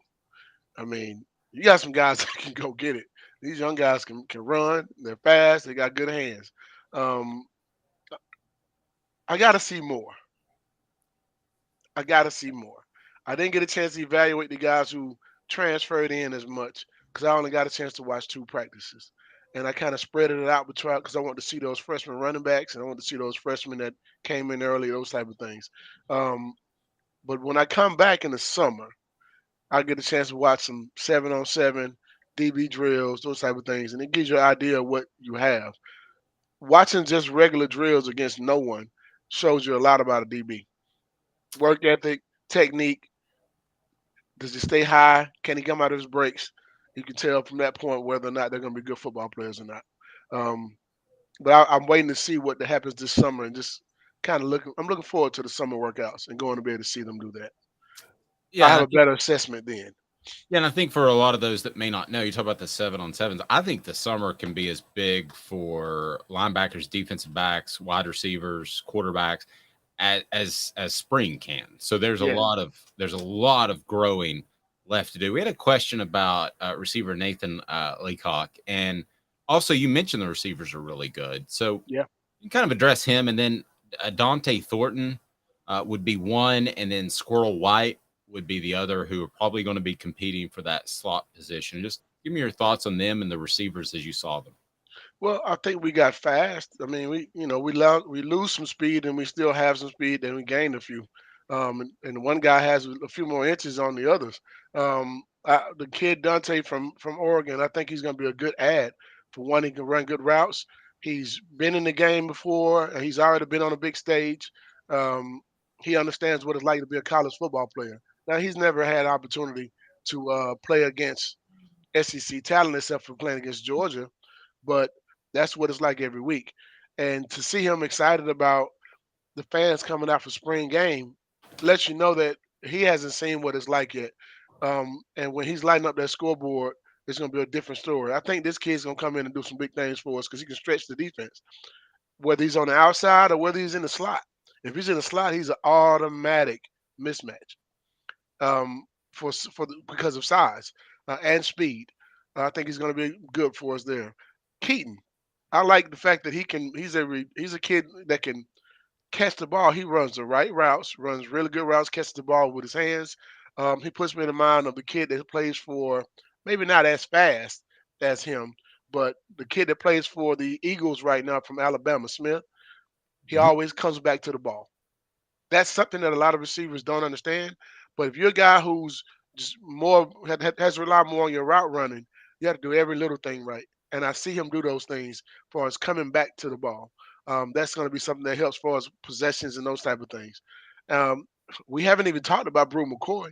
I mean, you got some guys that can go get it. These young guys can run. They're fast. They got good hands. I got to see more. I didn't get a chance to evaluate the guys who transferred in as much because I only got a chance to watch 2 practices. And I kind of spread it out because I want to see those freshman running backs and I want to see those freshmen that came in early, those type of things. But when I come back in the summer, I get a chance to watch some 7-on-7 DB drills, those type of things, and it gives you an idea of what you have. Watching just regular drills against no one shows you a lot about a DB. Work ethic, technique. Does he stay high? Can he come out of his breaks? You can tell from that point whether or not they're going to be good football players or not. But I'm waiting to see what happens this summer and just kind of I'm looking forward to the summer workouts and going to be able to see them do that. Yeah, I have a better assessment then. Yeah, and I think for a lot of those that may not know, you talk about the 7-on-7s. I think the summer can be as big for linebackers, defensive backs, wide receivers, quarterbacks as spring can. So there's a lot of growing left to do. We had a question about receiver Nathan Leacock, and also you mentioned the receivers are really good. So you kind of address him, and then Dante Thornton would be one, and then Squirrel White would be the other, who are probably going to be competing for that slot position. Just give me your thoughts on them and the receivers as you saw them. Well, I think we got fast. I mean, we lose some speed and we still have some speed, and we gained a few. And one guy has a few more inches on the others. The kid Dante from Oregon, I think he's going to be a good add. For one, he can run good routes. He's been in the game before. He's already been on a big stage. He understands what it's like to be a college football player. Now, he's never had opportunity to play against SEC talent except for playing against Georgia, but that's what it's like every week. And to see him excited about the fans coming out for spring game lets you know that he hasn't seen what it's like yet. And when he's lighting up that scoreboard, it's going to be a different story. I think this kid's going to come in and do some big things for us because he can stretch the defense, whether he's on the outside or whether he's in the slot. If he's in the slot, he's an automatic mismatch because of size and speed. I think he's going to be good for us there. Keaton, I like the fact that he's a kid that can catch the ball. He runs the right routes, runs really good routes, catches the ball with his hands. He puts me in the mind of the kid that plays for, maybe not as fast as him, but the kid that plays for the Eagles right now from Alabama, Smith. He always comes back to the ball. That's something that a lot of receivers don't understand. But if you're a guy who's just has to rely more on your route running, you have to do every little thing right. And I see him do those things for us coming back to the ball. That's going to be something that helps for us possessions and those type of things. We haven't even talked about Brew McCoy.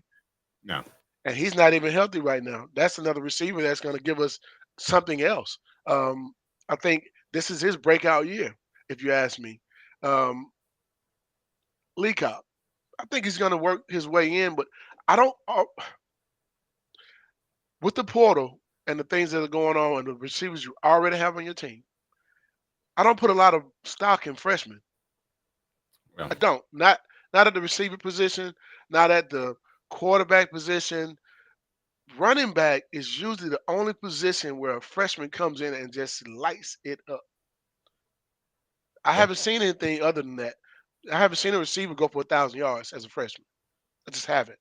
No. And he's not even healthy right now. That's another receiver that's going to give us something else. I think this is his breakout year, if you ask me. Leacock, I think he's going to work his way in, but I don't with the portal and the things that are going on and the receivers you already have on your team, I don't put a lot of stock in freshmen. Well, I don't. Not at the receiver position, not at the quarterback position. Running back is usually the only position where a freshman comes in and just lights it up. I haven't seen anything other than that. I haven't seen a receiver go for 1,000 yards as a freshman. I just haven't.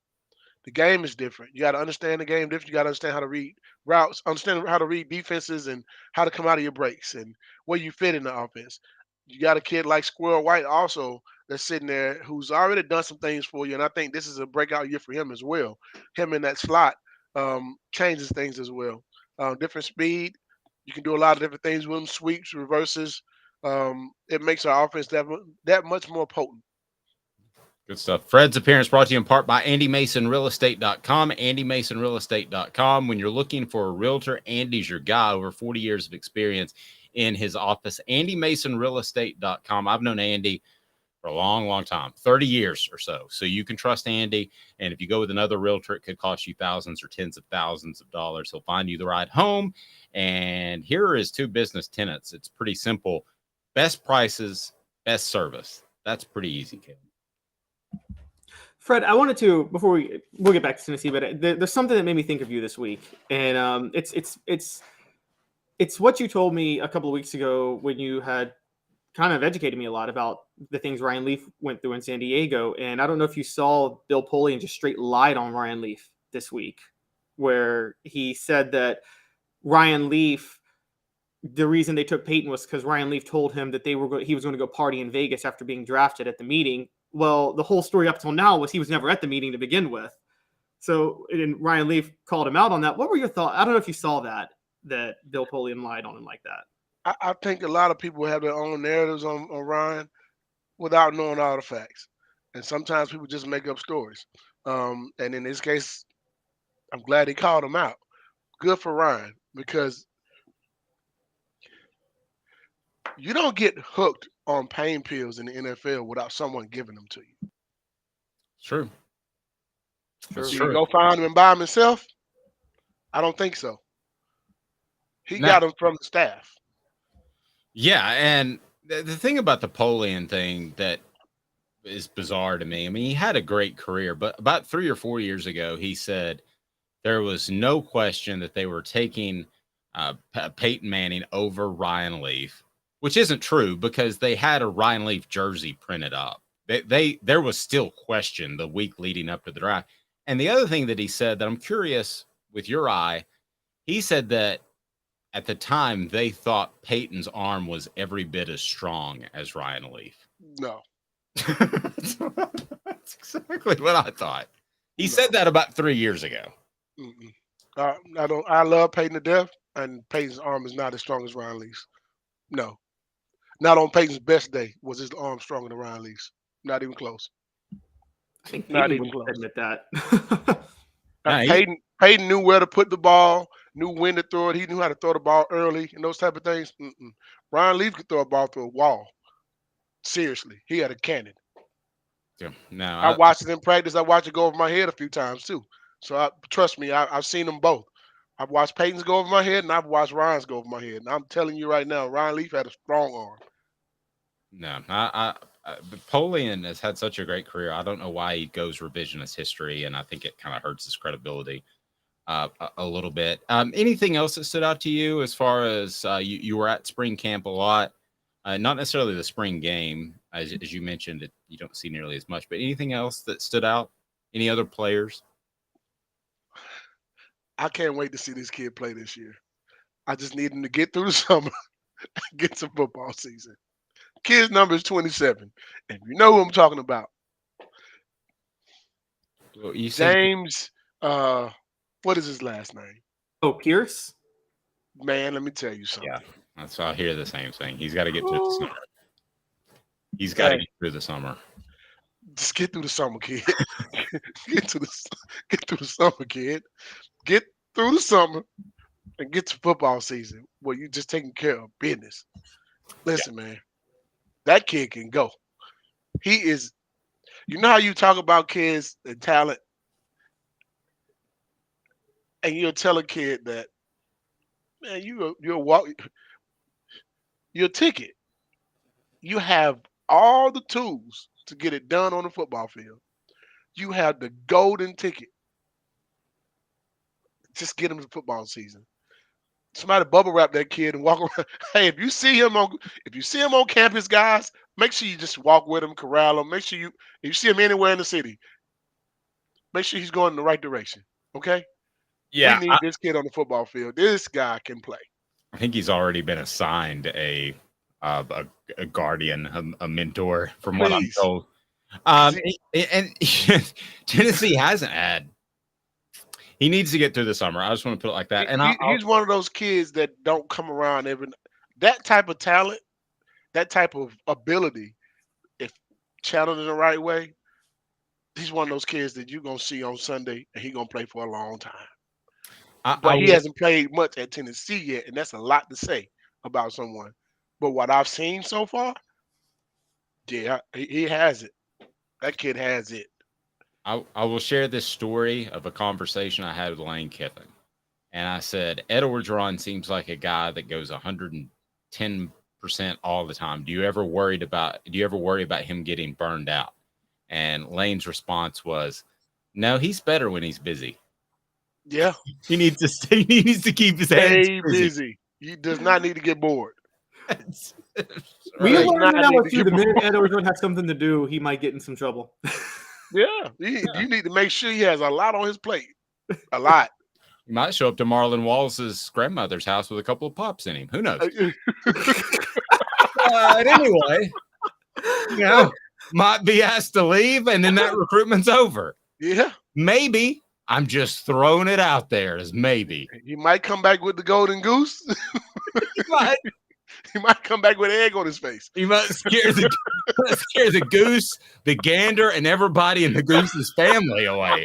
The game is different. You got to understand the game different. You got to understand how to read routes, understand how to read defenses, and how to come out of your breaks and where you fit in the offense. You got a kid like Squirrel White also that's sitting there who's already done some things for you, and I think this is a breakout year for him as well. Him in that slot changes things as well. Different speed. You can do a lot of different things with him, sweeps, reverses. It makes our offense that much more potent. Good stuff. Fred's appearance brought to you in part by AndyMasonRealEstate.com. AndyMasonRealEstate.com. When you're looking for a realtor, Andy's your guy. Over 40 years of experience in his office. AndyMasonRealEstate.com. I've known Andy for a long, long time, 30 years or so. So you can trust Andy. And if you go with another realtor, it could cost you thousands or tens of thousands of dollars. He'll find you the right home. And here are his 2 business tenets. It's pretty simple. Best prices, best service. That's pretty easy, kid. Fred, I wanted to, before we'll get back to Tennessee, but there's something that made me think of you this week, and it's what you told me a couple of weeks ago when you had kind of educated me a lot about the things Ryan Leaf went through in San Diego. And I don't know if you saw Bill Polian just straight lied on Ryan Leaf this week, where he said that Ryan Leaf, the reason they took Peyton was because Ryan Leaf told him that he was going to go party in Vegas after being drafted at the meeting. Well, the whole story up till now was he was never at the meeting to begin with. So, and Ryan Leaf called him out on that. What were your thoughts? I don't know if you saw that Bill Polian lied on him like that. I think a lot of people have their own narratives on Ryan without knowing all the facts. And sometimes people just make up stories. And in this case, I'm glad he called him out. Good for Ryan, because you don't get hooked on pain pills in the NFL without someone giving them to you. True. Did he go find him and buy him himself? I don't think so. He got him from the staff. Yeah, and the thing about the Polian thing that is bizarre to me, I mean, he had a great career, but about 3 or 4 years ago, he said there was no question that they were taking Peyton Manning over Ryan Leaf, which isn't true because they had a Ryan Leaf jersey printed up. There was still question the week leading up to the draft. And the other thing that he said that I'm curious with your eye, he said that at the time they thought Peyton's arm was every bit as strong as Ryan Leaf. No. That's exactly what I thought. He said that about 3 years ago. I love Peyton to death, and Peyton's arm is not as strong as Ryan Leaf's. No. Not on Peyton's best day was his arm stronger than Ryan Leaf's. Not even close. I think Not Peyton even would close. admit that. Peyton knew where to put the ball, knew when to throw it. He knew how to throw the ball early and those type of things. Ryan Leaf could throw a ball through a wall. Seriously, he had a cannon. Yeah, no, I watched it in practice. I watched it go over my head a few times too. So trust me, I've seen them both. I've watched Peyton's go over my head, and I've watched Ryan's go over my head. And I'm telling you right now, Ryan Leaf had a strong arm. No, Polian has had such a great career. I don't know why he goes revisionist history, and I think it kind of hurts his credibility a little bit. Anything else that stood out to you as far as you were at spring camp a lot? Not necessarily the spring game, as you mentioned, you don't see nearly as much, but anything else that stood out? Any other players? I can't wait to see this kid play this year. I just need him to get through the summer and get some football season. Kid's number is 27, and you know who I'm talking about. Well, you James, what is his last name? Oh, Pierce? Man, let me tell you something. Yeah, that's why I hear the same thing. He's got to get through the summer. He's got to get through the summer. Just get through the summer, kid. get through the summer, kid. Get through the summer and get to football season where you're just taking care of business. Listen, man, that kid can go. He is. You know how you talk about kids and talent, and you'll tell a kid that, man, you're a ticket. You have all the tools to get it done on the football field. You have the golden ticket. Just get him to football season. Somebody bubble wrap that kid and walk around. Hey, if you see him on campus, guys, make sure you just walk with him, corral him. Make sure if you see him anywhere in the city, make sure he's going in the right direction. Okay. Yeah, We need this kid on the football field. This guy can play. I think he's already been assigned a guardian, a mentor, from what I'm told. And Tennessee hasn't had. He needs to get through the summer. I just want to put it like that. And he's one of those kids that don't come around every. That type of talent, that type of ability, if channeled in the right way, he's one of those kids that you're gonna see on Sunday, and he's gonna play for a long time. But he hasn't played much at Tennessee yet, and that's a lot to say about someone. But what I've seen so far, yeah, he has it. That kid has it. I will share this story of a conversation I had with Lane Kiffin. And I said, Ed Orgeron seems like a guy that goes 110% all the time. Do you ever worry about him getting burned out? And Lane's response was, no, he's better when he's busy. Yeah. He needs to keep his hands busy. He does not need to get bored. We learned now the minute Ed Orgeron has something to do, he might get in some trouble. Yeah. You need to make sure he has a lot on his plate. A lot. He might show up to Marlon Wallace's grandmother's house with a couple of pops in him. Who knows? But anyway, might be asked to leave, and then that recruitment's over. Yeah. Maybe. I'm just throwing it out there as maybe. He might come back with the golden goose. He might come back with an egg on his face. He might scare the goose, the gander, and everybody in the goose's family away.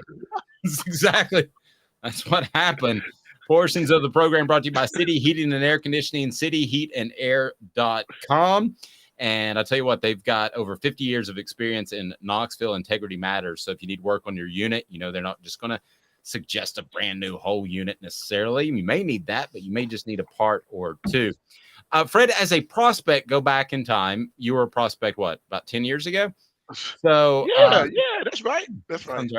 That's what happened. Portions of the program brought to you by City Heating and Air Conditioning, cityheatandair.com. And I'll tell you what, they've got over 50 years of experience in Knoxville. Integrity matters. So if you need work on your unit, they're not just going to suggest a brand new whole unit necessarily. You may need that, but you may just need a part or two. Fred, as a prospect, go back in time. You were a prospect, what, about 10 years ago? So yeah, that's right. That's right.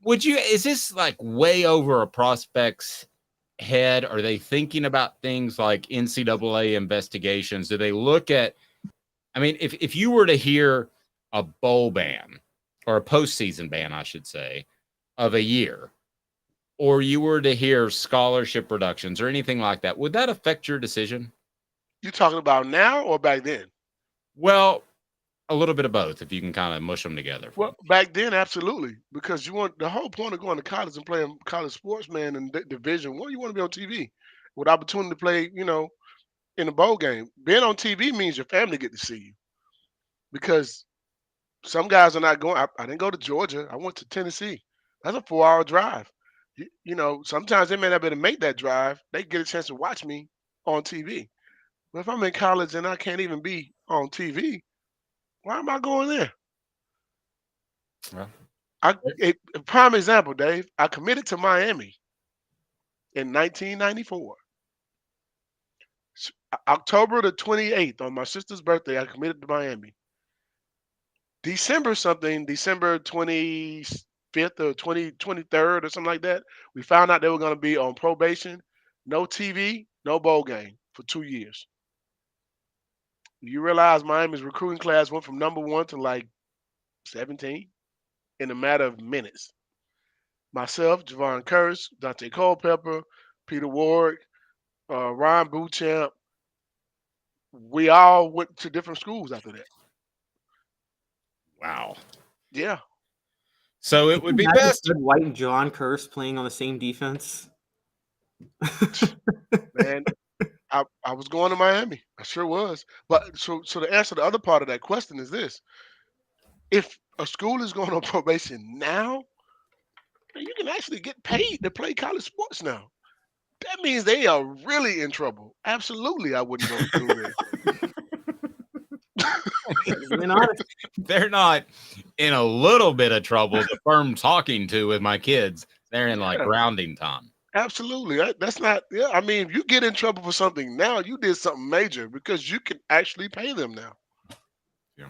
Is this like way over a prospect's head? Are they thinking about things like NCAA investigations? Do they look at, if you were to hear a bowl ban or a postseason ban, I should say, of a year, or you were to hear scholarship reductions or anything like that, would that affect your decision? You talking about now or back then? Well, a little bit of both, if you can kind of mush them together. Well, back then, absolutely, because you want the whole point of going to college and playing college sports, man, in Division I, you want to be on TV with opportunity to play, in a bowl game. Being on TV means your family get to see you, because some guys are not going. I didn't go to Georgia. I went to Tennessee. That's a 4-hour drive. Sometimes they may not be able to make that drive. They get a chance to watch me on TV. But if I'm in college and I can't even be on TV, why am I going there? Well, a prime example, Dave. I committed to Miami in 1994. October the 28th, on my sister's birthday, I committed to Miami. December 25th or 23rd or something like that, we found out they were going to be on probation, no TV, no bowl game for 2 years. You realize Miami's recruiting class went from number 1 to like 17 in a matter of minutes. Myself, Javon Curse, Dante Culpepper, Peter Ward, Ryan Bouchamp, we all went to different schools after that. Wow. Yeah. So it would be best. Fred White and John Curse playing on the same defense. Man, I was going to Miami. I sure was. But so the answer to the other part of that question is this. If a school is going on probation now, you can actually get paid to play college sports now. That means they are really in trouble. Absolutely, I wouldn't go through there. They're not in a little bit of trouble. The firm talking to with my kids, they're in like rounding time. Absolutely. That's not, if you get in trouble for something now, you did something major, because you can actually pay them now. Yeah.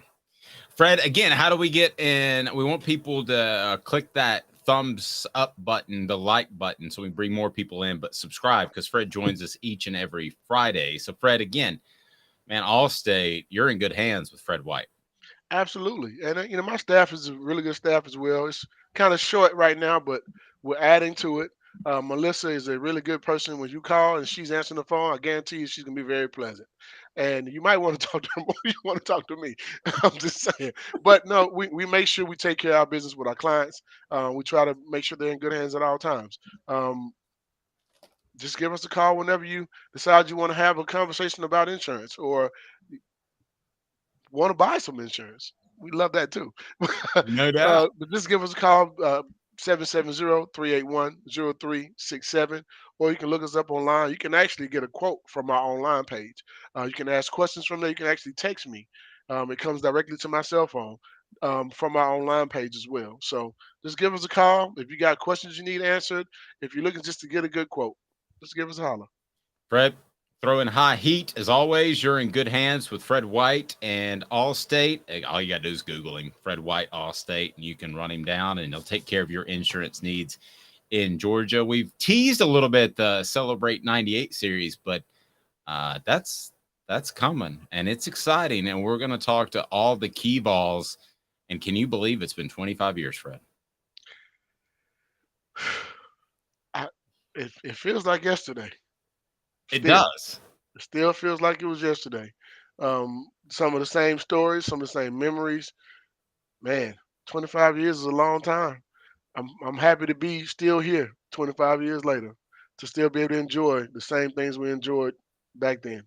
Fred, again, how do we get in? We want people to click that thumbs up button, the like button, so we bring more people in, but subscribe, because Fred joins us each and every Friday. So Fred, again, man, All-State, you're in good hands with Fred White. Absolutely. And, my staff is a really good staff as well. It's kind of short right now, but we're adding to it. Melissa is a really good person. When you call and she's answering the phone, I guarantee you she's going to be very pleasant. And you might want to talk to her more than you want to talk to me. I'm just saying. But no, we make sure we take care of our business with our clients. We try to make sure they're in good hands at all times. Just give us a call whenever you decide you want to have a conversation about insurance or want to buy some insurance. We love that too. No doubt. But just give us a call, 770-381-0367, or you can look us up online. You can actually get a quote from our online page. You can ask questions from there. You can actually text me. It comes directly to my cell phone from our online page as well. So just give us a call. If you got questions you need answered, if you're looking just to get a good quote, just give us a holler. Fred, throwing high heat as always. You're in good hands with Fred White and Allstate. All you got to do is Google him, Fred White, Allstate, and you can run him down, and he'll take care of your insurance needs in Georgia. We've teased a little bit the Celebrate 98 series, but that's coming, and it's exciting, and we're going to talk to all the key Vols. And can you believe it's been 25 years, Fred? It feels like yesterday. It does. It still feels like it was yesterday. Some of the same stories, some of the same memories. Man, 25 years is a long time. I'm happy to be still here 25 years later, to still be able to enjoy the same things we enjoyed back then.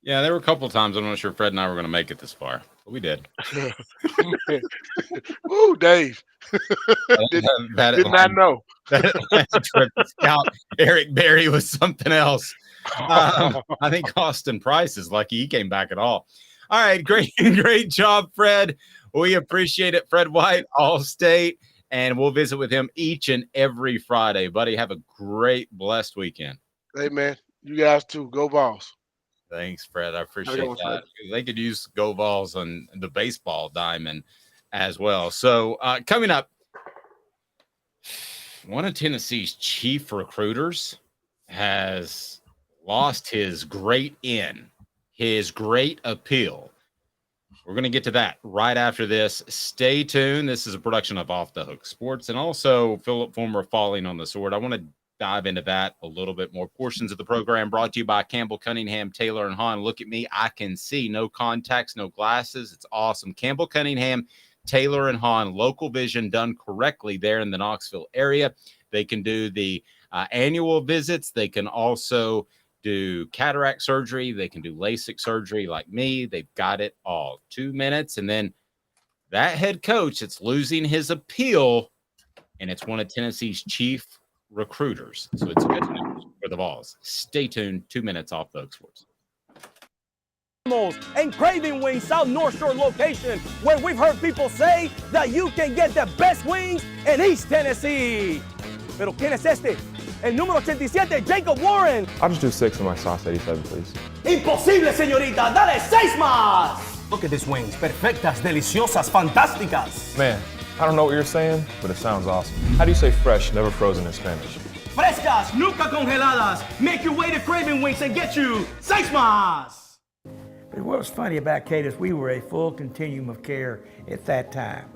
Yeah, there were a couple of times I'm not sure Fred and I were going to make it this far, but we did. Ooh, Dave. Did not know. That trip to scout Eric Berry was something else. I think Austin Price is lucky he came back at all. All right, great job, Fred. We appreciate it. Fred White, Allstate, and we'll visit with him each and every Friday. Buddy, have a great, blessed weekend. Hey, man, you guys too. Go Vols. Thanks, Fred. I appreciate that. They could use Go Vols on the baseball diamond as well. So coming up, one of Tennessee's chief recruiters has lost his great appeal. We're going to get to that right after this. Stay tuned. This is a production of Off the Hook Sports, and also Phillip Fulmer falling on the sword. I want to dive into that a little bit more. Portions of the program brought to you by Campbell, Cunningham, Taylor, and Hahn. Look at me. I can see. No contacts, no glasses. It's awesome. Campbell, Cunningham, Taylor, and Hahn. Local vision done correctly there in the Knoxville area. They can do the annual visits. They can also do cataract surgery. They can do LASIK surgery like me. They've got it all. 2 minutes. And then that head coach, it's losing his appeal, and it's one of Tennessee's chief recruiters. So it's good news for the Vols. Stay tuned. 2 minutes off the Hook Sports. And Craving Wings South North Shore location, where we've heard people say that you can get the best wings in East Tennessee. Pero ¿quién es este? El número 87, Jacob Warren. I'll just do 6 of my sauce 87, please. Imposible, señorita. Dale 6 más. Look at these wings. Perfectas, deliciosas, fantásticas. Man, I don't know what you're saying, but it sounds awesome. How do you say fresh, never frozen in Spanish? Frescas, nunca congeladas. Make your way to Craving Wings and get you 6 más. But what was funny about Cadis, we were a full continuum of care at that time.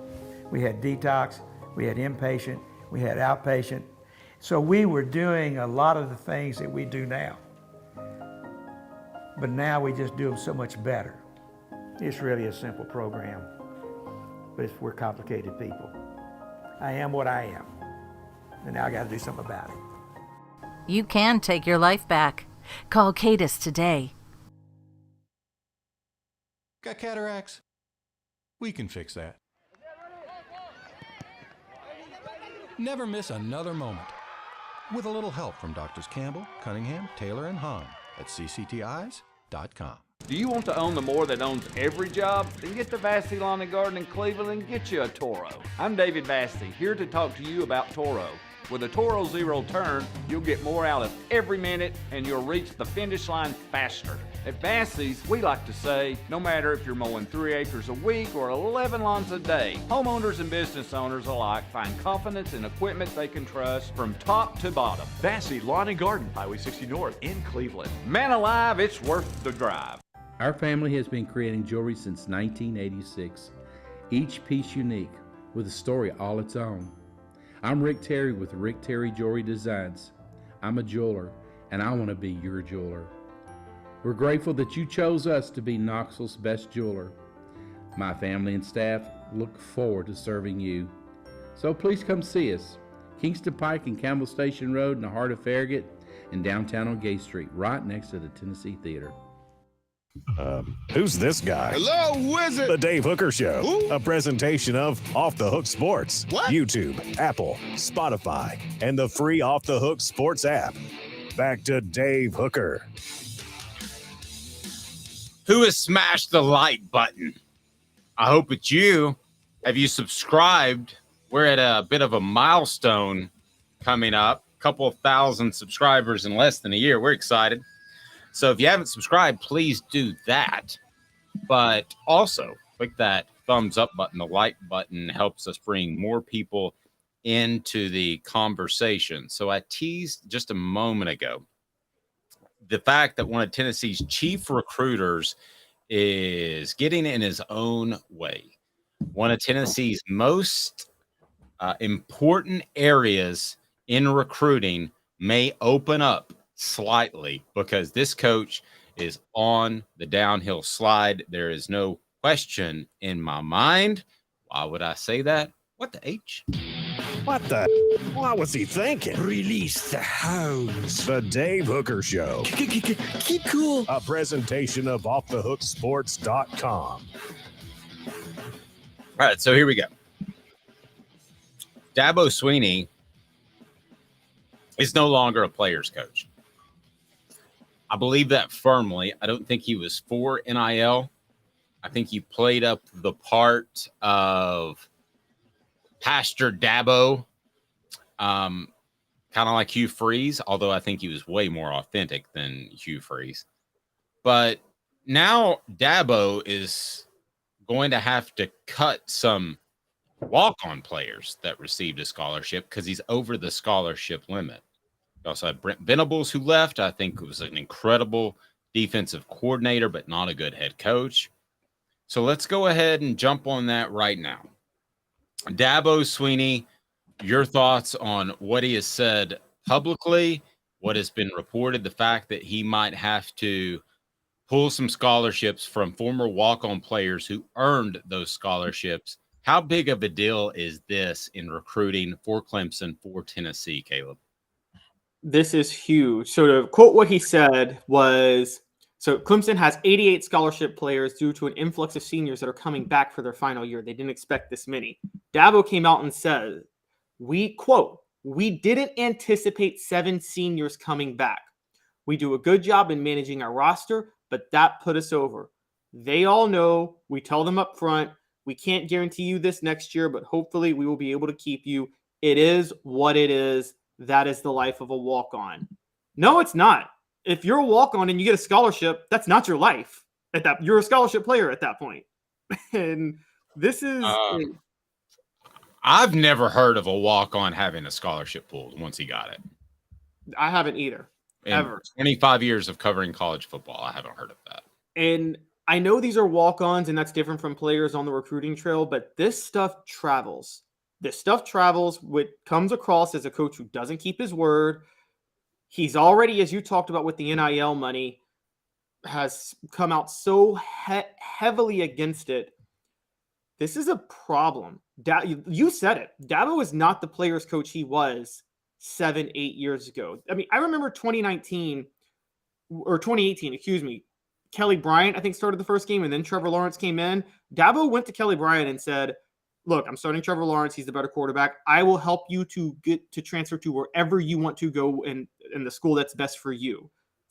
We had detox, we had inpatient, we had outpatient. So we were doing a lot of the things that we do now. But now we just do them so much better. It's really a simple program, but we're complicated people. I am what I am, and now I got to do something about it. You can take your life back. Call Cadis today. Got cataracts? We can fix that. Never miss another moment. With a little help from Doctors Campbell, Cunningham, Taylor, and Hahn at cctis.com. Do you want to own the more that owns every job? Then get to Vassey Lawn and Garden in Cleveland and get you a Toro. I'm David Vassey, here to talk to you about Toro. With a Toro Zero Turn, you'll get more out of every minute and you'll reach the finish line faster. At Vassey's, we like to say, no matter if you're mowing 3 acres a week or 11 lawns a day, homeowners and business owners alike find confidence in equipment they can trust from top to bottom. Vassey Lawn and Garden, Highway 60 North in Cleveland. Man alive, it's worth the drive. Our family has been creating jewelry since 1986. each piece unique with a story all its own. I'm Rick Terry with Rick Terry Jewelry Designs. I'm a jeweler, and I want to be your jeweler. We're grateful that you chose us to be Knoxville's best jeweler. My family and staff look forward to serving you. So please come see us. Kingston Pike and Campbell Station Road in the heart of Farragut, and downtown on Gay Street, right next to the Tennessee Theater. Who's this guy? Hello, wizard. The Dave Hooker Show, Who? a presentation of Off the Hook Sports, What? YouTube, Apple, Spotify, and the free Off the Hook Sports app. Back to Dave Hooker. Who has smashed the like button? I hope it's you. Have you subscribed? We're at a bit of a milestone coming up. A couple of thousand subscribers in less than a year. We're excited. So if you haven't subscribed, please do that. But also, click that thumbs up button. The like button helps us bring more people into the conversation. So I teased just a moment ago the fact that one of Tennessee's chief recruiters is getting in his own way. One of Tennessee's most important areas in recruiting may open up slightly because this coach is on the downhill slide. There is no question in my mind. Why would I say that? What the H? What the? What was he thinking? Release the hounds. The Dave Hooker Show, Keep cool. a presentation of OffTheHookSports.com. All right, so here we go. Dabo Swinney is no longer a player's coach. I believe that firmly. I don't think he was for NIL. I think he played up the part of Pastor Dabo, kind of like Hugh Freeze, although I think he was way more authentic than Hugh Freeze. But now Dabo is going to have to cut some walk-on players that received a scholarship because he's over the scholarship limit. You also had Brent Venables, who left. I think was an incredible defensive coordinator, but not a good head coach. So let's go ahead and jump on that right now. Dabo Swinney, your thoughts on what he has said publicly, what has been reported, the fact that he might have to pull some scholarships from former walk-on players who earned those scholarships. How big of a deal is this in recruiting for Clemson, for Tennessee, Caleb? This is huge. So to quote what he said was, so Clemson has 88 scholarship players due to an influx of seniors that are coming back for their final year. They didn't expect this many. Dabo came out and said, we didn't anticipate 7 seniors coming back. We do a good job in managing our roster, but that put us over. They all know, we tell them up front, we can't guarantee you this next year, but hopefully we will be able to keep you. It is what it is. That is the life of a walk-on. No, it's not. If you're a walk-on and you get a scholarship, that's not your life. You're a scholarship player at that point. And this is... I've never heard of a walk-on having a scholarship pulled once he got it. I haven't either. Ever. 25 years of covering college football, I haven't heard of that. And I know these are walk-ons, and that's different from players on the recruiting trail, but this stuff travels. This stuff travels, which comes across as a coach who doesn't keep his word. He's already, as you talked about with the NIL money, has come out so heavily against it. This is a problem. You said it. Dabo is not the player's coach he was 7-8 years ago. I mean, I remember 2018, Kelly Bryant, I think, started the first game, and then Trevor Lawrence came in. Dabo went to Kelly Bryant and said, look, I'm starting Trevor Lawrence. He's the better quarterback. I will help you to get to transfer to wherever you want to go in the school that's best for you,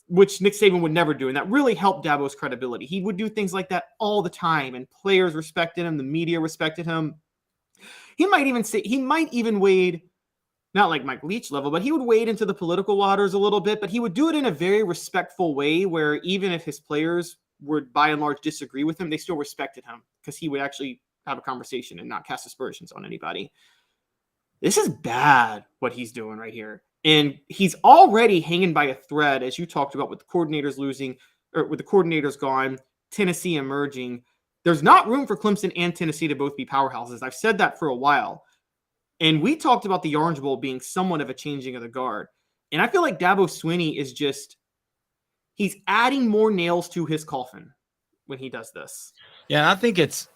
which Nick Saban would never do. And that really helped Dabo's credibility. He would do things like that all the time, and players respected him. The media respected him. He might even wade, not like Mike Leach level, but he would wade into the political waters a little bit, but he would do it in a very respectful way where even if his players would by and large disagree with him, they still respected him because he would actually have a conversation and not cast aspersions on anybody. This is bad what he's doing right here. And he's already hanging by a thread, as you talked about, with the coordinators losing, or with the coordinators gone, Tennessee emerging. There's not room for Clemson and Tennessee to both be powerhouses. I've said that for a while. And we talked about the Orange Bowl being somewhat of a changing of the guard. And I feel like Dabo Swinney is just, he's adding more nails to his coffin when he does this. Yeah, I think it's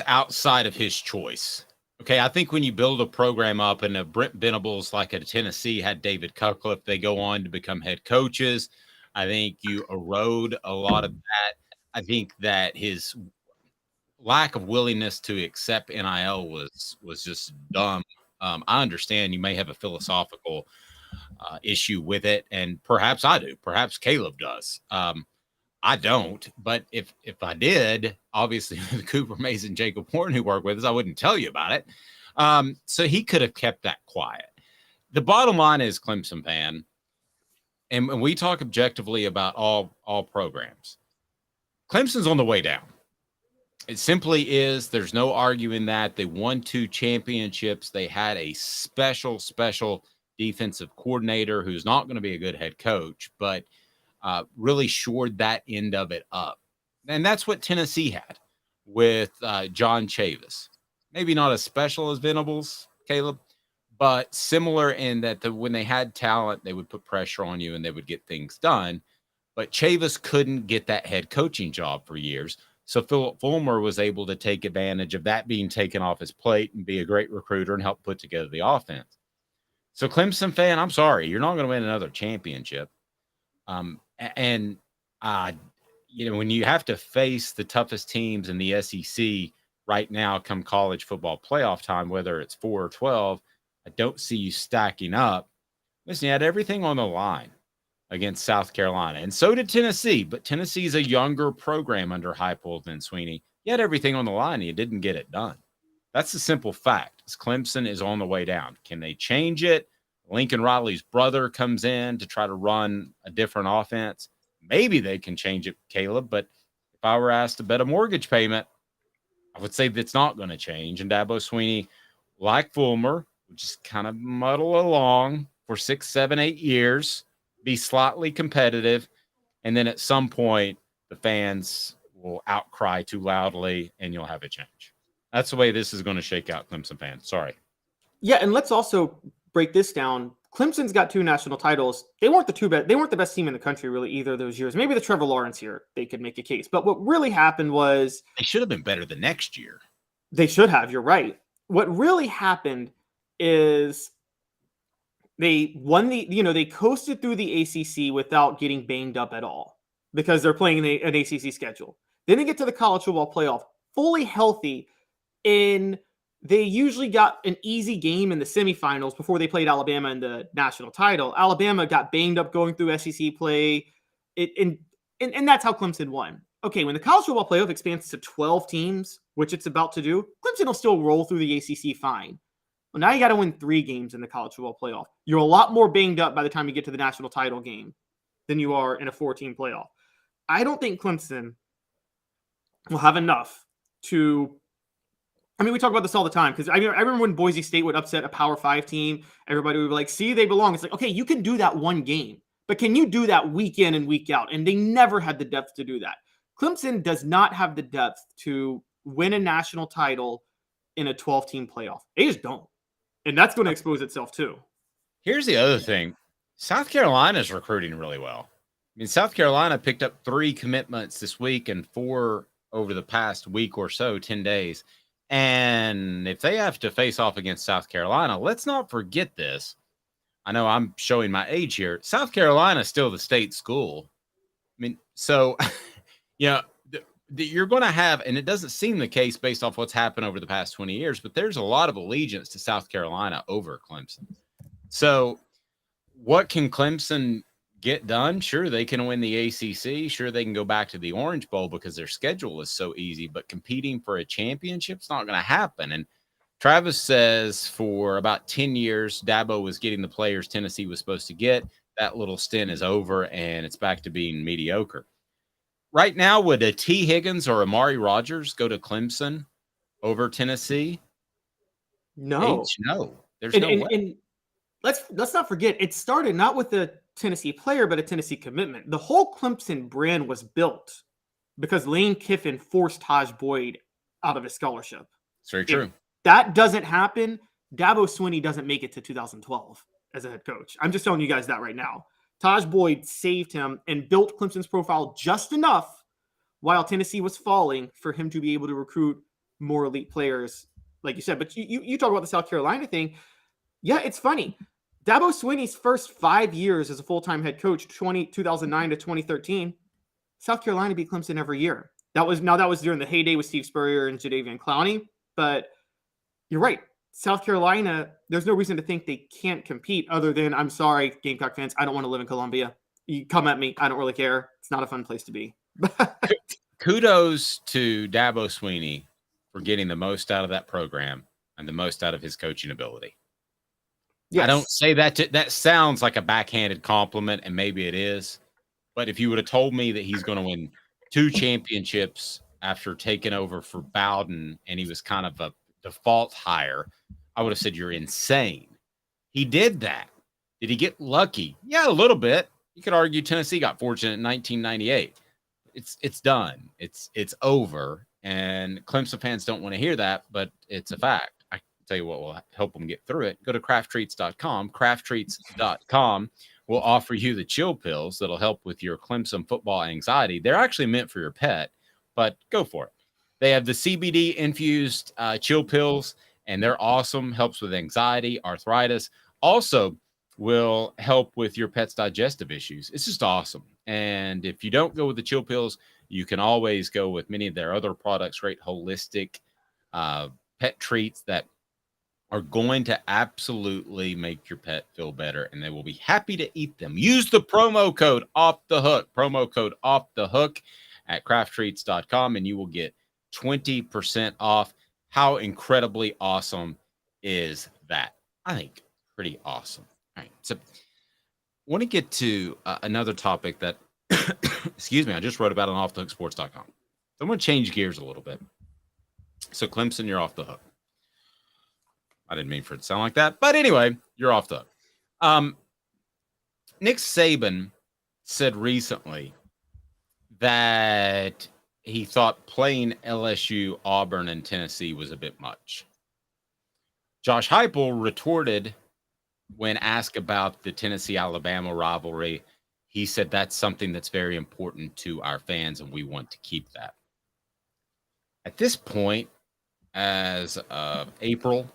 outside of his choice. Okay, I think when you build a program up, and Brent Venables, like at Tennessee, had David Cutcliffe, they go on to become head coaches. I think you erode a lot of that. I think that his lack of willingness to accept NIL was just dumb. I understand you may have a philosophical issue with it, and perhaps I do. Perhaps Caleb does. I don't, but if I did, obviously with Cooper Mays and Jacob Warren who work with us, I wouldn't tell you about it. So he could have kept that quiet. The bottom line is, Clemson fan, and we talk objectively about all programs, Clemson's on the way down. It simply is. There's no arguing that. They won 2 championships. They had a special defensive coordinator who's not going to be a good head coach, but really shored that end of it up. And that's what Tennessee had with John Chavis. Maybe not as special as Venables, Caleb, but similar in that when they had talent, they would put pressure on you and they would get things done. But Chavis couldn't get that head coaching job for years. So Phillip Fulmer was able to take advantage of that being taken off his plate and be a great recruiter and help put together the offense. So Clemson fan, I'm sorry, you're not going to win another championship. When you have to face the toughest teams in the SEC right now come college football playoff time, whether it's 4 or 12, I don't see you stacking up. Listen, you had everything on the line against South Carolina, and so did Tennessee, but Tennessee is a younger program under Heupel than Swinney. You had everything on the line, and you didn't get it done. That's the simple fact. Clemson is on the way down. Can they change it? Lincoln Riley's brother comes in to try to run a different offense. Maybe they can change it, Caleb, but if I were asked to bet a mortgage payment, I would say that's not going to change. And Dabo Swinney, like Fulmer, would just kind of muddle along for 6, 7, 8 years, be slightly competitive, and then at some point the fans will outcry too loudly and you'll have a change. That's the way this is going to shake out, Clemson fans. Sorry. Yeah, and let's also break this down. Clemson's got 2 national titles. They weren't the best team in the country really either of those years. Maybe the Trevor Lawrence year they could make a case. But what really happened was they should have been better the next year. They should have. You're right. What really happened is they won they coasted through the ACC without getting banged up at all because they're playing an ACC schedule. Then they get to the college football playoff fully healthy, and they usually got an easy game in the semifinals before they played Alabama in the national title. Alabama got banged up going through SEC play, and that's how Clemson won. Okay, when the college football playoff expands to 12 teams, which it's about to do, Clemson will still roll through the ACC fine. Well, now you got to win 3 games in the college football playoff. You're a lot more banged up by the time you get to the national title game than you are in a 14 playoff. I don't think Clemson will have enough to. I mean, we talk about this all the time because I remember when Boise State would upset a Power 5 team, everybody would be like, see, they belong. It's like, okay, you can do that one game, but can you do that week in and week out? And they never had the depth to do that. Clemson does not have the depth to win a national title in a 12-team playoff. They just don't. And that's going to expose itself too. Here's the other thing. South Carolina is recruiting really well. I mean, South Carolina picked up 3 commitments this week and 4 over the past week or so, 10 days. And if they have to face off against South Carolina, let's not forget this. I know I'm showing my age here. South Carolina is still the state school. I mean, so, you're going to have, and it doesn't seem the case based off what's happened over the past 20 years, but there's a lot of allegiance to South Carolina over Clemson. So what can Clemson get done? Sure, they can win the ACC. Sure, they can go back to the Orange Bowl because their schedule is so easy, but competing for a championship's not going to happen. And Travis says for about 10 years, Dabo was getting the players Tennessee was supposed to get. That little stint is over, and it's back to being mediocre. Right now, would a T. Higgins or Amari Rodgers go to Clemson over Tennessee? No. No. There's no way. And let's not forget, it started not with a Tennessee player, but a Tennessee commitment. The whole Clemson brand was built because Lane Kiffin forced Taj Boyd out of his scholarship. It's very true. If that doesn't happen, Dabo Swinney doesn't make it to 2012 as a head coach. I'm just telling you guys that right now. Taj Boyd saved him and built Clemson's profile just enough while Tennessee was falling for him to be able to recruit more elite players, like you said. But you talk about the South Carolina thing. Yeah, it's funny. Dabo Swinney's first 5 years as a full-time head coach, 2009 to 2013, South Carolina beat Clemson every year. That was during the heyday with Steve Spurrier and Jadeveon Clowney. But you're right. South Carolina, there's no reason to think they can't compete other than, I'm sorry, Gamecock fans, I don't want to live in Columbia. You come at me. I don't really care. It's not a fun place to be. Kudos to Dabo Swinney for getting the most out of that program and the most out of his coaching ability. Yes. I don't say that that sounds like a backhanded compliment, and maybe it is. But if you would have told me that he's going to win 2 championships after taking over for Bowden and he was kind of a default hire, I would have said you're insane. He did that. Did he get lucky? Yeah, a little bit. You could argue Tennessee got fortunate in 1998. It's done. It's over. And Clemson fans don't want to hear that, but it's a fact. I can tell you what will help them get through it. Go to crafttreats.com. Crafttreats.com will offer you the chill pills that'll help with your Clemson football anxiety. They're actually meant for your pet, but go for it. They have the CBD infused chill pills, and they're awesome. Helps with anxiety, arthritis. Also will help with your pet's digestive issues. It's just awesome. And if you don't go with the chill pills, you can always go with many of their other products, great holistic pet treats that are going to absolutely make your pet feel better, and they will be happy to eat them. Use the promo code off the hook at crafttreats.com, and you will get 20% off. How incredibly awesome is that? I think pretty awesome. All right. So I want to get to another topic that, excuse me, I just wrote about on offthehooksports.com. So I'm going to change gears a little bit. So Clemson, you're off the hook. I didn't mean for it to sound like that, but anyway, you're off the hook. Nick Saban said recently that he thought playing LSU, Auburn, and Tennessee was a bit much. Josh Heupel retorted when asked about the Tennessee-Alabama rivalry. He said that's something that's very important to our fans, and we want to keep that. At this point, as of April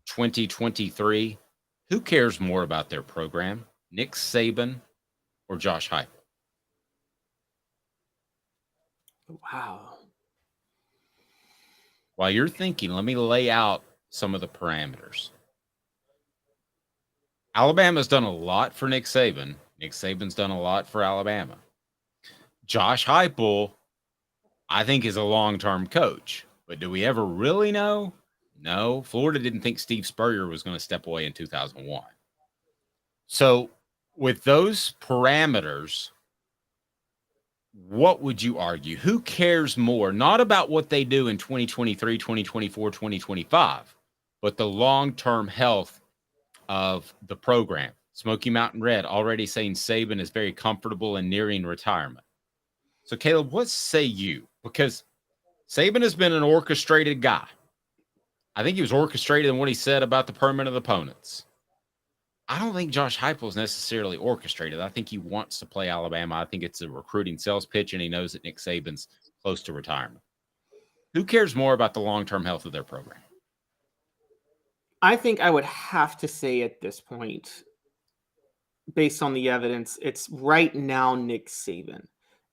2023, who cares more about their program, Nick Saban or Josh Heupel? Wow. While you're thinking, let me lay out some of the parameters. Alabama's done a lot for Nick Saban. Nick Saban's done a lot for Alabama. Josh Heupel, I think, is a long-term coach. But do we ever really know? No. Florida didn't think Steve Spurrier was going to step away in 2001. So with those parameters, what would you argue? Who cares more? Not about what they do in 2023, 2024, 2025, but the long-term health of the program. Smoky Mountain Red already saying Saban is very comfortable and nearing retirement. So, Caleb, what say you? Because Saban has been an orchestrated guy. I think he was orchestrated in what he said about the permanent opponents. I don't think Josh Heupel is necessarily orchestrated. I think he wants to play Alabama. I think it's a recruiting sales pitch, and he knows that Nick Saban's close to retirement. Who cares more about the long-term health of their program? I think I would have to say at this point, based on the evidence, it's right now Nick Saban.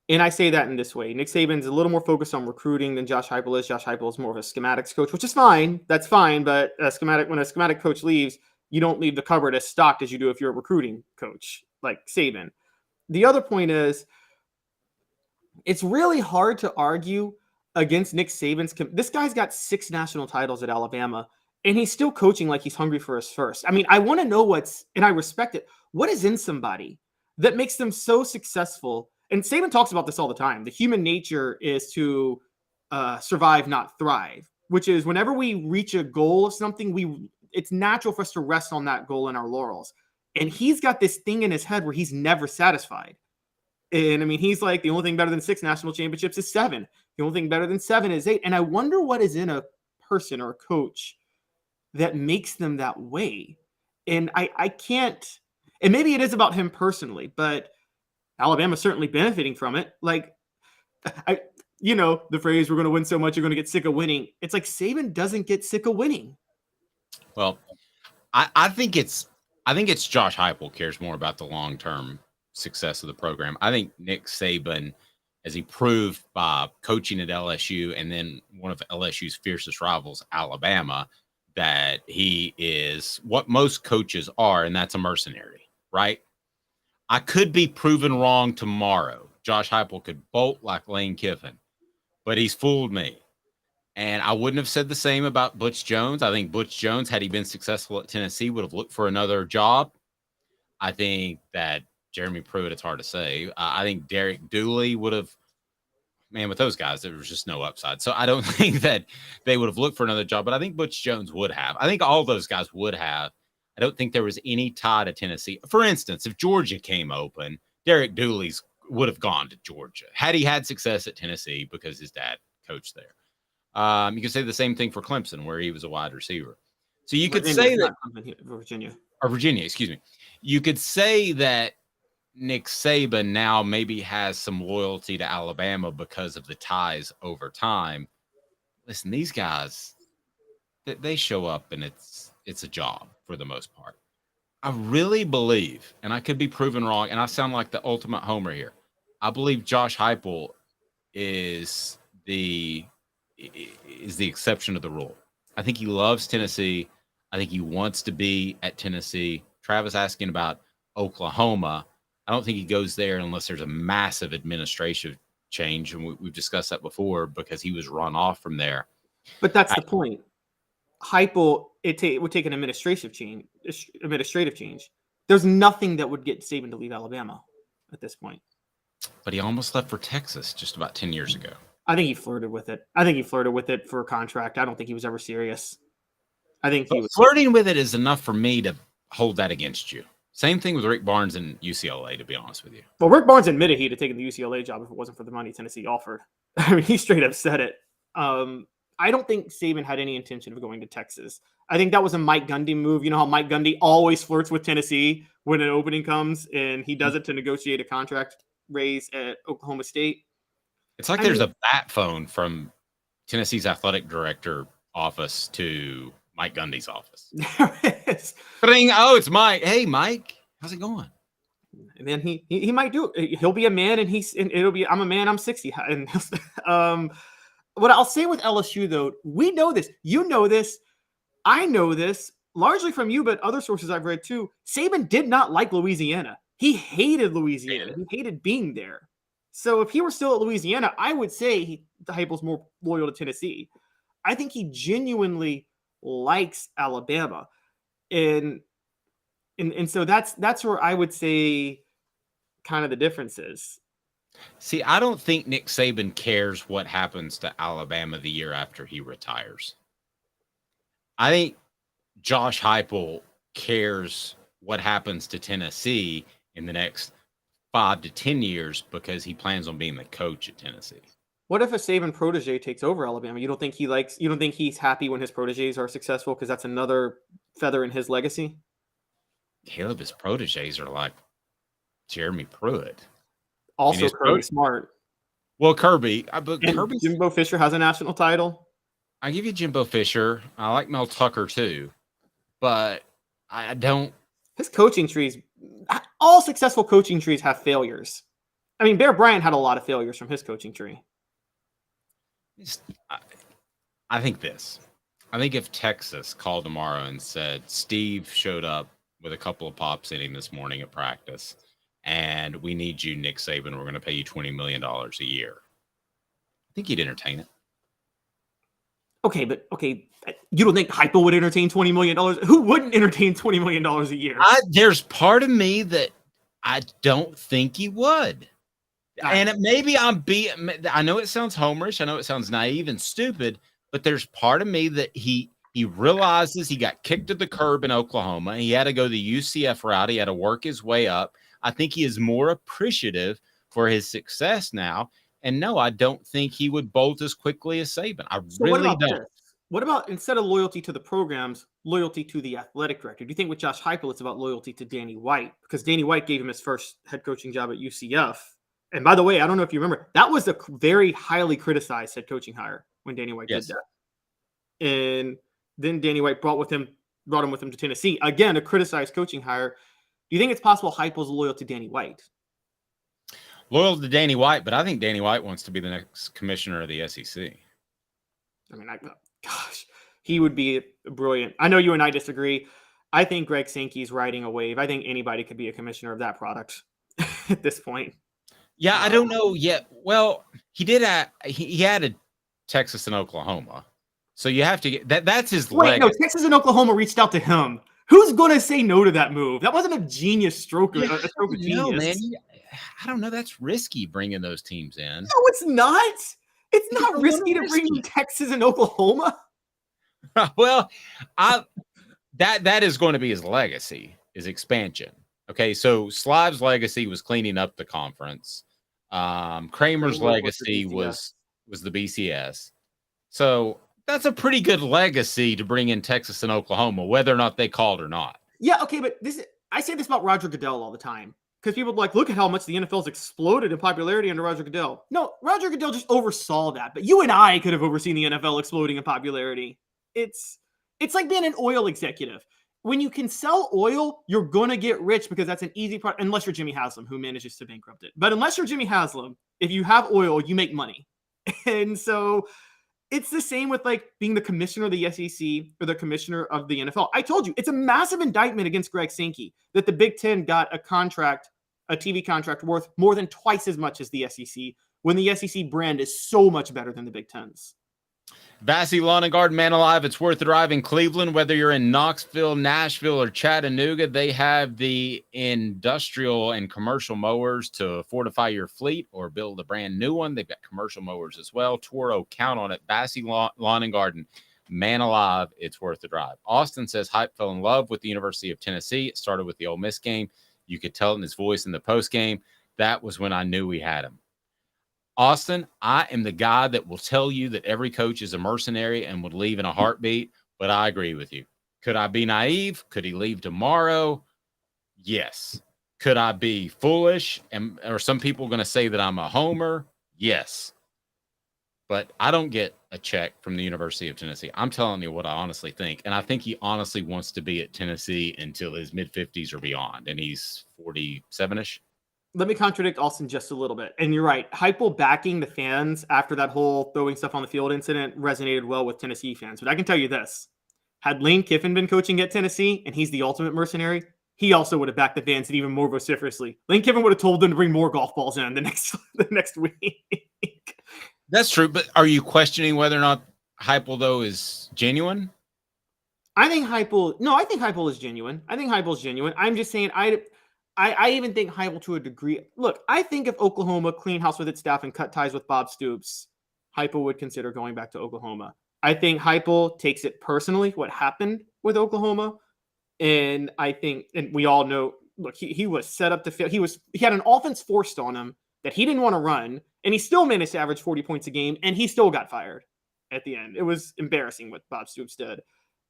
And I say that in this way. Nick Saban's a little more focused on recruiting than Josh Heupel is. Josh Heupel is more of a schematics coach, which is fine. That's fine. But when a schematic coach leaves, you don't leave the cupboard as stocked as you do if you're a recruiting coach like Saban. The other point is, it's really hard to argue against Nick Saban's. This guy's got 6 national titles at Alabama, and he's still coaching like he's hungry for his first. I mean, I want to know and I respect it. What is in somebody that makes them so successful? And Saban talks about this all the time. The human nature is to survive, not thrive, which is whenever we reach a goal of something, it's natural for us to rest on that goal in our laurels. And he's got this thing in his head where he's never satisfied. And I mean, he's like, the only thing better than 6 national championships is 7. The only thing better than 7 is 8. And I wonder what is in a person or a coach that makes them that way. And I can't, and maybe it is about him personally, but Alabama's certainly benefiting from it. Like, the phrase, we're going to win so much, you're going to get sick of winning. It's like Saban doesn't get sick of winning. Well, I think it's Josh Heupel cares more about the long-term success of the program. I think Nick Saban, as he proved by coaching at LSU and then one of LSU's fiercest rivals, Alabama, that he is what most coaches are, and that's a mercenary, right? I could be proven wrong tomorrow. Josh Heupel could bolt like Lane Kiffin, but he's fooled me. And I wouldn't have said the same about Butch Jones. I think Butch Jones, had he been successful at Tennessee, would have looked for another job. I think that Jeremy Pruitt, it's hard to say. I think Derek Dooley would have, with those guys, there was just no upside. So I don't think that they would have looked for another job, but I think Butch Jones would have. I think all those guys would have. I don't think there was any tie to Tennessee. For instance, if Georgia came open, Derek Dooley's would have gone to Georgia had he had success at Tennessee because his dad coached there. You could say the same thing for Clemson, where he was a wide receiver. So you could say that Virginia, excuse me. You could say that Nick Saban now maybe has some loyalty to Alabama because of the ties over time. Listen, these guys, they show up and it's a job for the most part. I really believe, and I could be proven wrong, and I sound like the ultimate homer here. I believe Josh Heupel is the exception to the rule. I think he loves Tennessee. I think he wants to be at Tennessee. Travis asking about Oklahoma. I don't think he goes there unless there's a massive administrative change, and we've discussed that before because he was run off from there. But that's the point. Heupel, it would take an administrative change. There's nothing that would get Saban to leave Alabama at this point. But he almost left for Texas just about 10 years ago. I think he flirted with it. I think he flirted with it for a contract. I don't think he was ever serious. I think he was flirting with it is enough for me to hold that against you. Same thing with Rick Barnes and UCLA, to be honest with you. Well, Rick Barnes admitted he'd have taken the UCLA job if it wasn't for the money Tennessee offered. I mean, he straight up said it. I don't think Saban had any intention of going to Texas. I think that was a Mike Gundy move. You know how Mike Gundy always flirts with Tennessee when an opening comes, and he does it to negotiate a contract raise at Oklahoma State. It's like there's a bat phone from Tennessee's athletic director office to Mike Gundy's office. There is. Oh, it's Mike. Hey, Mike, how's it going? And then he might do it. He'll be a man, and it'll be, I'm a man, I'm 60. And what I'll say with LSU, though, we know this. You know this. I know this largely from you, but other sources I've read too. Saban did not like Louisiana. He hated Louisiana. He hated being there. So if he were still at Louisiana, I would say Heupel's more loyal to Tennessee. I think he genuinely likes Alabama. And so that's where I would say kind of the difference is. See, I don't think Nick Saban cares what happens to Alabama the year after he retires. I think Josh Heupel cares what happens to Tennessee in the next 5 to 10 years because he plans on being the coach at Tennessee. What if a Saban protege takes over Alabama? You don't think he's happy when his proteges are successful because that's another feather in his legacy? Caleb, his proteges are like Jeremy Pruitt. Also, Kirby Smart. Well, Kirby. But Jimbo Fisher has a national title. I give you Jimbo Fisher. I like Mel Tucker too. But I don't. His coaching trees, all successful coaching trees have failures. I mean, Bear Bryant had a lot of failures from his coaching tree. I think this. I think if Texas called tomorrow and said, Steve showed up with a couple of pops in him this morning at practice, and we need you, Nick Saban, we're going to pay you $20 million a year, I think he'd entertain it. Okay, you don't think Heupel would entertain $20 million? Who wouldn't entertain $20 million a year? There's part of me that I don't think he would. And maybe I know it sounds homerish. I know it sounds naive and stupid, but there's part of me that he realizes he got kicked to the curb in Oklahoma. He had to go the UCF route. He had to work his way up. I think he is more appreciative for his success now. And no, I don't think he would bolt as quickly as Saban. I really don't. This? What about, instead of loyalty to the programs, loyalty to the athletic director? Do you think with Josh Heupel, it's about loyalty to Danny White? Because Danny White gave him his first head coaching job at UCF. And by the way, I don't know if you remember, that was a very highly criticized head coaching hire when Danny White did that. And then Danny White brought him with him to Tennessee. Again, a criticized coaching hire. Do you think it's possible Heupel's loyal to Danny White? Loyal to Danny White, but I think Danny White wants to be the next commissioner of the SEC. I mean, gosh, he would be brilliant. I know you and I disagree. I think Greg Sankey's riding a wave. I think anybody could be a commissioner of that product at this point. Yeah, I don't know yet. Well, he did. He added Texas and Oklahoma, so you have to get that. That's his leg. No, Texas and Oklahoma reached out to him. Who's going to say no to that move? That wasn't a genius stroke. Yeah, a stroke of genius. No, man. I don't know. That's risky bringing those teams in. No, it's not. It's not risky to bring in Texas and Oklahoma. Well, that is going to be his legacy, is expansion. Okay, so Slive's legacy was cleaning up the conference. Kramer's legacy was the BCS. So that's a pretty good legacy to bring in Texas and Oklahoma, whether or not they called or not. Yeah, okay, but I say this about Roger Goodell all the time. Because people are like, look at how much the NFL's exploded in popularity under Roger Goodell. No, Roger Goodell just oversaw that. But you and I could have overseen the NFL exploding in popularity. It's like being an oil executive. When you can sell oil, you're going to get rich because that's an easy part, unless you're Jimmy Haslam, who manages to bankrupt it. But unless you're Jimmy Haslam, if you have oil, you make money. And so it's the same with like being the commissioner of the SEC or the commissioner of the NFL. I told you, it's a massive indictment against Greg Sankey that the Big Ten got a TV contract worth more than twice as much as the SEC, when the SEC brand is so much better than the Big Ten's. Vassy Lawn and Garden, man alive, it's worth the drive in Cleveland. Whether you're in Knoxville, Nashville, or Chattanooga, they have the industrial and commercial mowers to fortify your fleet or build a brand new one. They've got commercial mowers as well. Toro, count on it. Vassy Lawn and Garden, man alive, it's worth the drive. Austin says Hype fell in love with the University of Tennessee. It started with the Ole Miss game. You could tell it in his voice in the post game. That was when I knew we had him. Austin, I am the guy that will tell you that every coach is a mercenary and would leave in a heartbeat, but I agree with you. Could I be naive? Could he leave tomorrow? Yes. Could I be foolish? Are some people going to say that I'm a homer? Yes. But I don't get a check from the University of Tennessee. I'm telling you what I honestly think. And I think he honestly wants to be at Tennessee until his mid-50s or beyond. And he's 47-ish. Let me contradict Austin just a little bit. And you're right. Heupel backing the fans after that whole throwing stuff on the field incident resonated well with Tennessee fans. But I can tell you this. Had Lane Kiffin been coaching at Tennessee and he's the ultimate mercenary, he also would have backed the fans even more vociferously. Lane Kiffin would have told them to bring more golf balls in the next week. That's true. But are you questioning whether or not Heupel, though, is genuine? I think Heupel is genuine. I'm just saying I even think Heupel to a degree. Look, I think if Oklahoma cleaned house with its staff and cut ties with Bob Stoops, Heupel would consider going back to Oklahoma. I think Heupel takes it personally, what happened with Oklahoma. And I think, and we all know, look, he was set up to fail. He had an offense forced on him that he didn't want to run, and he still managed to average 40 points a game, and he still got fired at the end. It was embarrassing what Bob Stoops did.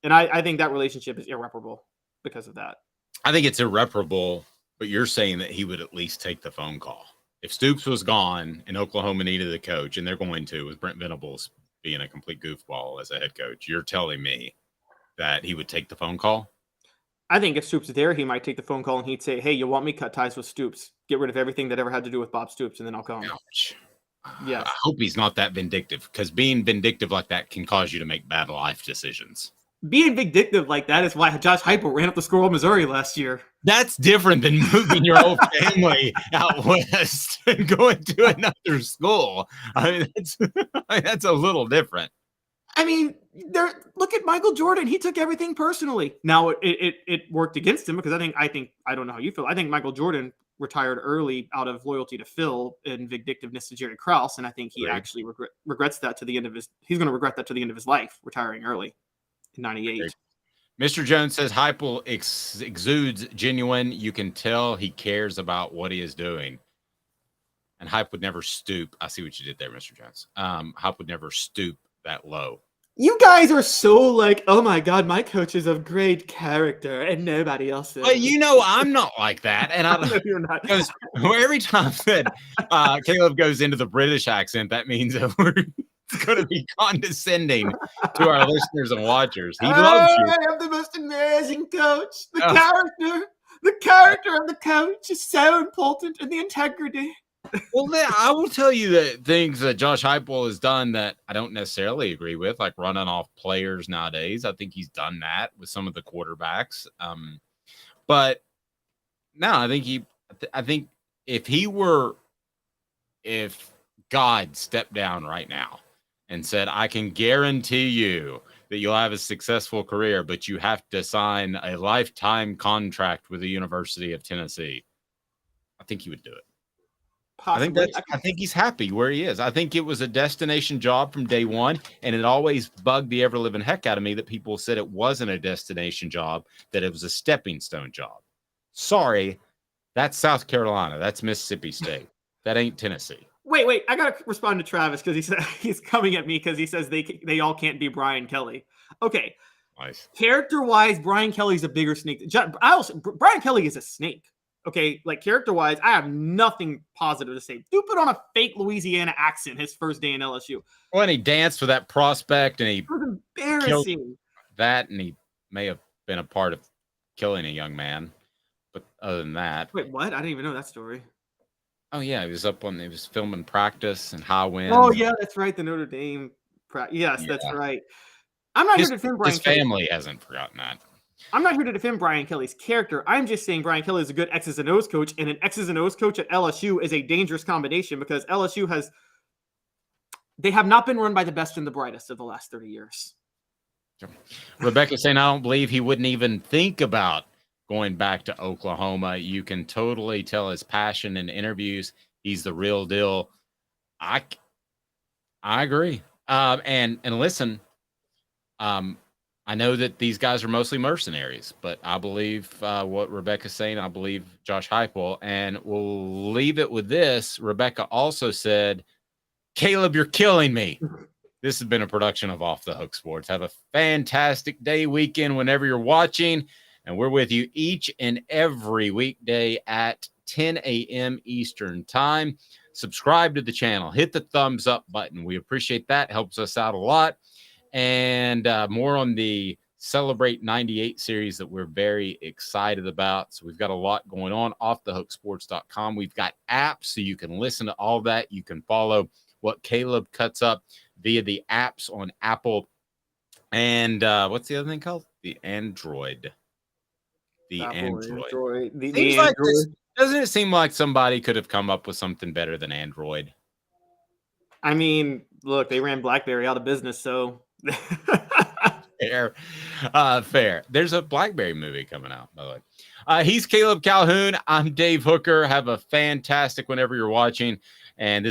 And I think that relationship is irreparable because of that. I think it's irreparable. But you're saying that he would at least take the phone call. If Stoops was gone and Oklahoma needed a coach, and they're going to, with Brent Venables being a complete goofball as a head coach, you're telling me that he would take the phone call? I think if Stoops is there, he might take the phone call and he'd say, hey, you want me? Cut ties with Stoops. Get rid of everything that ever had to do with Bob Stoops, and then I'll come. Ouch. Yes. I hope he's not that vindictive, because being vindictive like that can cause you to make bad life decisions. Being vindictive like that is why Josh Heupel ran up the score of Missouri last year. That's different than moving your whole family out west and going to another school. I mean, that's a little different. I mean, look at Michael Jordan. He took everything personally. Now it worked against him because I don't know how you feel. I think Michael Jordan retired early out of loyalty to Phil and vindictiveness to Jerry Krause, and I think he actually regrets that to the end of his. He's going to regret that to the end of his life, retiring early. 98. Mr. Jones says Heupel exudes genuine. You can tell he cares about what he is doing. And Hype would never stoop. I see what you did there, Mr. Jones. Hype would never stoop that low. You guys are so like, oh my God, my coach is of great character and nobody else is. Well, you know, I'm not like that. And I know you're not. Because every time that Caleb goes into the British accent, that means that we're going to be condescending to our listeners and watchers. He loves you. I have the most amazing coach. The character of the coach is so important, and the integrity. Well, then I will tell you that things that Josh Heupel has done that I don't necessarily agree with, like running off players nowadays. I think he's done that with some of the quarterbacks. But no, I think if God stepped down right now and said, I can guarantee you that you'll have a successful career, but you have to sign a lifetime contract with the University of Tennessee, I think he would do it. Possibly. I think he's happy where he is. I think it was a destination job from day one, and it always bugged the ever-living heck out of me that people said it wasn't a destination job, that it was a stepping stone job. Sorry, that's South Carolina. That's Mississippi State. That ain't Tennessee. Wait. I gotta respond to Travis because he said he's coming at me because he says they all can't be Brian Kelly. Okay. Nice. Character-wise, Brian Kelly's a bigger snake. Brian Kelly is a snake. Okay, like character-wise, I have nothing positive to say. Dude put on a fake Louisiana accent his first day in LSU. Well, and he danced with that prospect, and he It was embarrassing. That, and he may have been a part of killing a young man. But other than that, Wait, what? I didn't even know that story. Oh yeah, he was filming practice and high winds. Oh yeah, that's right. The Notre Dame. Yes, that's right. I'm not here to defend Brian Kelly. His family hasn't forgotten that. I'm not here to defend Brian Kelly's character. I'm just saying Brian Kelly is a good X's and O's coach, and an X's and O's coach at LSU is a dangerous combination because LSU they have not been run by the best and the brightest of the last 30 years. Rebecca's saying, I don't believe he wouldn't even think about going back to Oklahoma. You can totally tell his passion in interviews. He's the real deal. I agree. And listen, I know that these guys are mostly mercenaries, but I believe what Rebecca's saying. I believe Josh Heupel, and we'll leave it with this. Rebecca also said, Caleb, you're killing me. This has been a production of Off the Hook Sports. Have a fantastic day, weekend, whenever you're watching, and we're with you each and every weekday at 10 a.m. Eastern Time. Subscribe to the channel. Hit the thumbs up button. We appreciate that. Helps us out a lot. And more on the Celebrate 98 series that we're very excited about. So we've got a lot going on. offthehooksports.com. We've got apps so you can listen to all that. You can follow what Caleb cuts up via the apps on Apple. And what's the other thing called? The Android. The Android. Doesn't it seem like somebody could have come up with something better than Android? I mean, look, they ran BlackBerry out of business, so... Fair. There's a BlackBerry movie coming out, by the way. He's Caleb Calhoun. I'm Dave Hooker. Have a fantastic whenever you're watching. And this